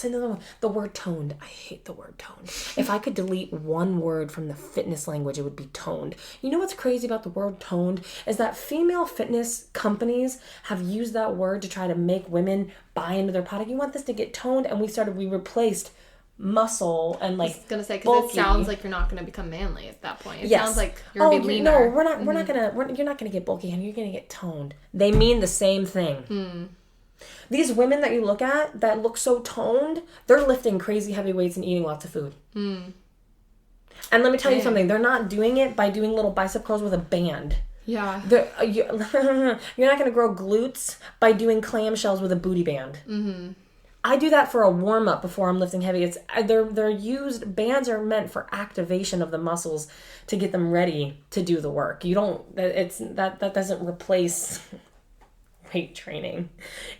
Speaker 1: another one. The word toned. I hate the word toned. If I could delete one word from the fitness language, it would be toned. You know what's crazy about the word toned is that female fitness companies have used that word to try to make women buy into their product. You want this to get toned, and we replaced muscle and like. I was
Speaker 2: gonna say because it sounds like you're not gonna become manly at that point. It sounds like you're gonna be leaner.
Speaker 1: No, we're not. You're not gonna get bulky, and you're gonna get toned. They mean the same thing. These women that you look at that look so toned, they're lifting crazy heavy weights and eating lots of food. And let me tell you something. They're not doing it by doing little bicep curls with a band.
Speaker 2: Yeah.
Speaker 1: You're not gonna grow glutes by doing clamshells with a booty band. I do that for a warm-up before I'm lifting heavy. Bands are meant for activation of the muscles to get them ready to do the work. That doesn't replace weight training.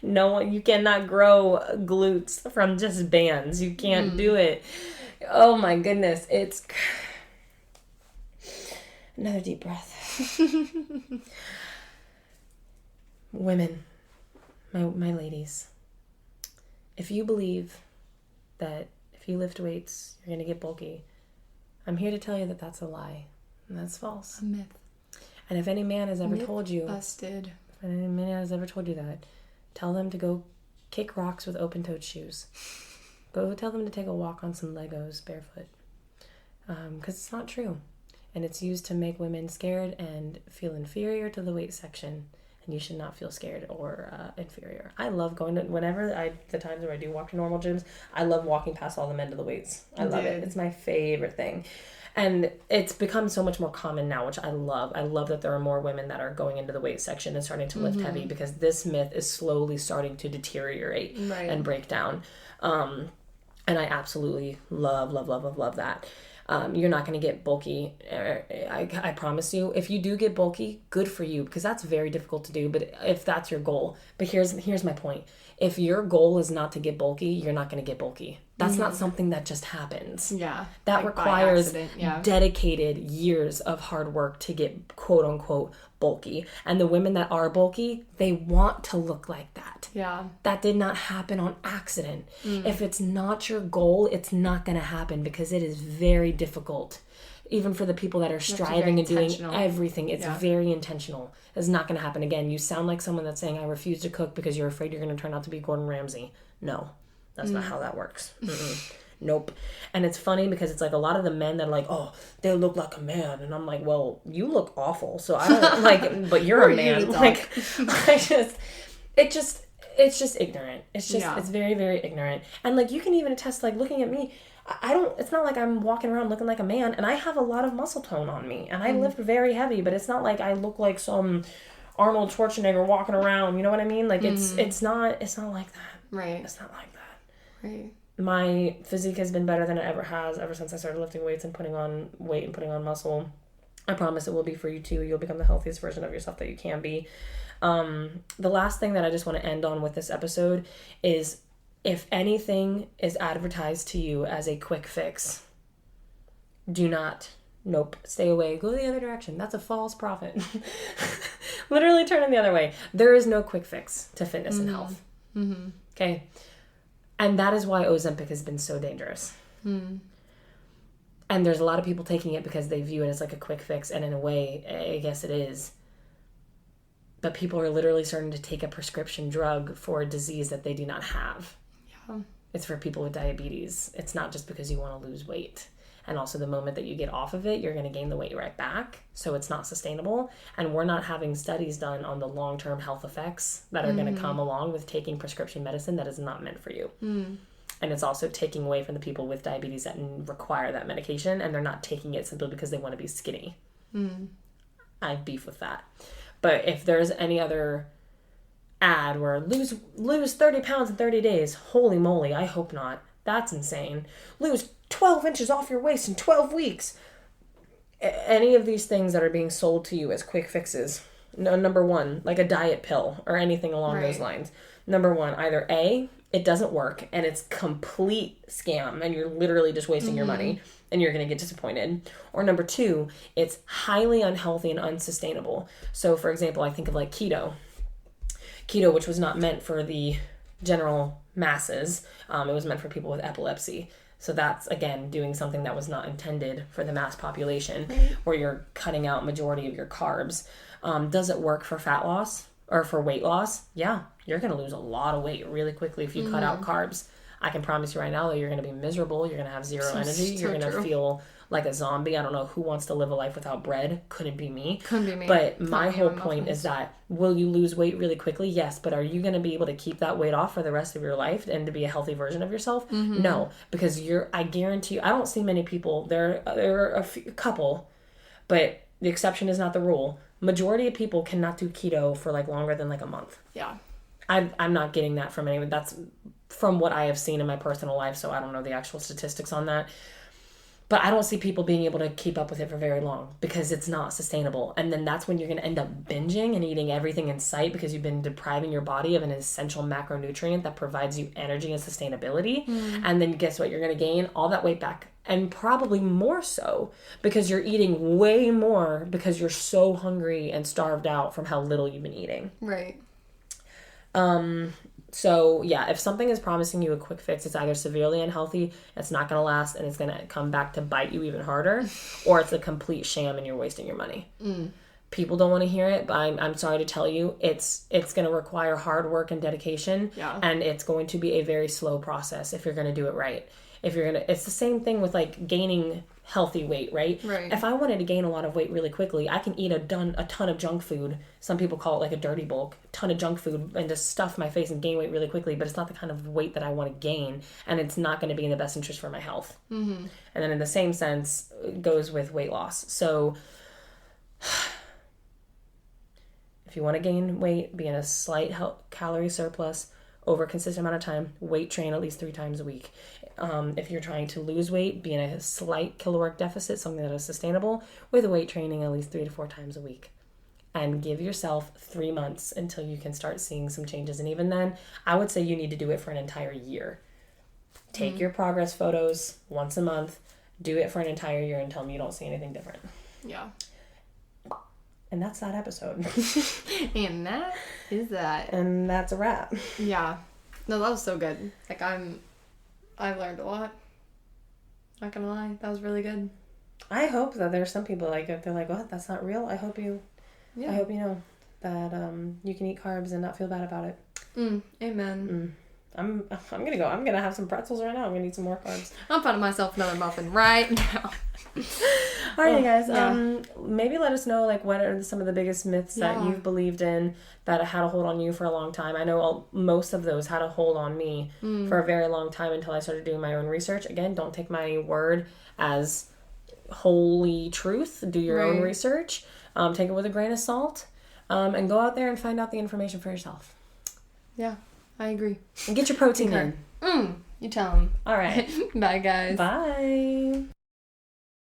Speaker 1: No, you cannot grow glutes from just bands. You can't do it. Oh my goodness. It's another deep breath. Women, my ladies. If you believe that if you lift weights, you're going to get bulky, I'm here to tell you that that's a lie. And that's false.
Speaker 2: A myth.
Speaker 1: And if any man has ever told you...
Speaker 2: busted.
Speaker 1: If any man has ever told you that, tell them to go kick rocks with open-toed shoes. Go tell them to take a walk on some Legos barefoot. Because it's not true. And it's used to make women scared and feel inferior to the weight section. And you should not feel scared or inferior. I love going to, the times where I do walk to normal gyms, I love walking past all the men to the weights. I love it. It's my favorite thing. And it's become so much more common now, which I love. I love that there are more women that are going into the weight section and starting to lift heavy because this myth is slowly starting to deteriorate and break down. And I absolutely love that. You're not going to get bulky. I promise you. If you do get bulky, good for you, because that's very difficult to do. But if that's your goal, but here's my point. If your goal is not to get bulky, you're not going to get bulky. That's not something that just happens. Yeah. That requires dedicated years of hard work to get quote unquote bulky. And the women that are bulky, they want to look like that. Yeah. That did not happen on accident. If it's not your goal, it's not going to happen because it is very difficult. even for the people that are striving and doing everything, it's very intentional. It's not going to happen again. You sound like someone that's saying, I refuse to cook because you're afraid you're going to turn out to be Gordon Ramsay. No, that's not how that works. Nope. And it's funny because it's like a lot of the men that are like, oh, they look like a man. And I'm like, well, you look awful. So I don't like, but you're a man. Like, it's just ignorant. It's very, very ignorant. And like, you can even attest, like looking at me, it's not like I'm walking around looking like a man, and I have a lot of muscle tone on me, and I lift very heavy, but it's not like I look like some Arnold Schwarzenegger walking around, you know what I mean? Like, it's not like that.
Speaker 2: Right.
Speaker 1: It's not like that.
Speaker 2: Right.
Speaker 1: My physique has been better than it ever has ever since I started lifting weights and putting on weight and putting on muscle. I promise it will be for you too. You'll become the healthiest version of yourself that you can be. The last thing that I just want to end on with this episode is, if anything is advertised to you as a quick fix, do not. Nope. Stay away. Go the other direction. That's a false prophet. Literally turn it the other way. There is no quick fix to fitness and health. Mm-hmm. Okay? And that is why Ozempic has been so dangerous. And there's a lot of people taking it because they view it as like a quick fix. And in a way, I guess it is. But people are literally starting to take a prescription drug for a disease that they do not have. Yeah. It's for people with diabetes. It's not just because you want to lose weight. And also the moment that you get off of it, you're going to gain the weight right back. So it's not sustainable. And we're not having studies done on the long-term health effects that are going to come along with taking prescription medicine that is not meant for you. And it's also taking away from the people with diabetes that require that medication, and they're not taking it simply because they want to be skinny. I have beef with that. But if there's any other ad where lose 30 pounds in 30 days, holy moly, I hope not. That's insane. Lose 12 inches off your waist in 12 weeks. Any of these things that are being sold to you as quick fixes, number one, like a diet pill or anything along those lines. Number one, either A, it doesn't work and it's complete scam and you're literally just wasting your money and you're going to get disappointed. Or number two, it's highly unhealthy and unsustainable. So for example, I think of like keto, which was not meant for the general masses. It was meant for people with epilepsy. So that's, again, doing something that was not intended for the mass population, where you're cutting out majority of your carbs. Does it work for fat loss or for weight loss? Yeah, you're going to lose a lot of weight really quickly if you cut out carbs. I can promise you right now that you're going to be miserable. You're going to have zero energy. You're going to feel like a zombie. I don't know who wants to live a life without bread. Couldn't be me. But my whole point is that, will you lose weight really quickly? Yes. But are you going to be able to keep that weight off for the rest of your life and to be a healthy version of yourself? No. Because I guarantee you, I don't see many people. There are a couple, but the exception is not the rule. Majority of people cannot do keto for like longer than like a month.
Speaker 2: Yeah.
Speaker 1: I'm not getting that from anyone. That's from what I have seen in my personal life, so I don't know the actual statistics on that. But I don't see people being able to keep up with it for very long because it's not sustainable. And then that's when you're going to end up binging and eating everything in sight because you've been depriving your body of an essential macronutrient that provides you energy and sustainability. And then guess what? You're going to gain all that weight back. And probably more so because you're eating way more because you're so hungry and starved out from how little you've been eating.
Speaker 2: Right.
Speaker 1: So yeah, if something is promising you a quick fix, it's either severely unhealthy, it's not going to last, and it's going to come back to bite you even harder, or it's a complete sham and you're wasting your money. People don't want to hear it, but I'm sorry to tell you, it's going to require hard work and dedication, and it's going to be a very slow process if you're going to do it right. It's the same thing with like gaining healthy weight, right? If I wanted to gain a lot of weight really quickly, I can eat a ton of junk food. Some people call it like a dirty bulk, a ton of junk food, and just stuff my face and gain weight really quickly, but it's not the kind of weight that I want to gain, and it's not going to be in the best interest for my health. And then in the same sense, it goes with weight loss. So if you want to gain weight, be in a slight calorie surplus over a consistent amount of time, weight train at least 3 times a week. If you're trying to lose weight, be in a slight caloric deficit, something that is sustainable, with weight training at least 3 to 4 times a week. And give yourself 3 months until you can start seeing some changes. And even then, I would say you need to do it for an entire year. Take your progress photos once a month, do it for an entire year and tell me you don't see anything different.
Speaker 2: Yeah.
Speaker 1: And that's that episode.
Speaker 2: And that is that.
Speaker 1: And that's a wrap.
Speaker 2: Yeah. No, that was so good. Like I learned a lot. Not gonna lie. That was really good.
Speaker 1: I hope that there's some people like if they're like, what? That's not real. I hope you know that you can eat carbs and not feel bad about it.
Speaker 2: Amen.
Speaker 1: I'm gonna go. I'm gonna have some pretzels right now. I'm gonna eat some more carbs.
Speaker 2: I'm finding myself another muffin right now.
Speaker 1: All right, guys. Maybe let us know like what are some of the biggest myths that you've believed in that had a hold on you for a long time. I know most of those had a hold on me for a very long time until I started doing my own research. Again, don't take my word as holy truth. Do your own research. Take it with a grain of salt, and go out there and find out the information for yourself.
Speaker 2: Yeah, I agree.
Speaker 1: And get your protein in.
Speaker 2: You tell them.
Speaker 1: All right.
Speaker 2: Bye, guys.
Speaker 1: Bye.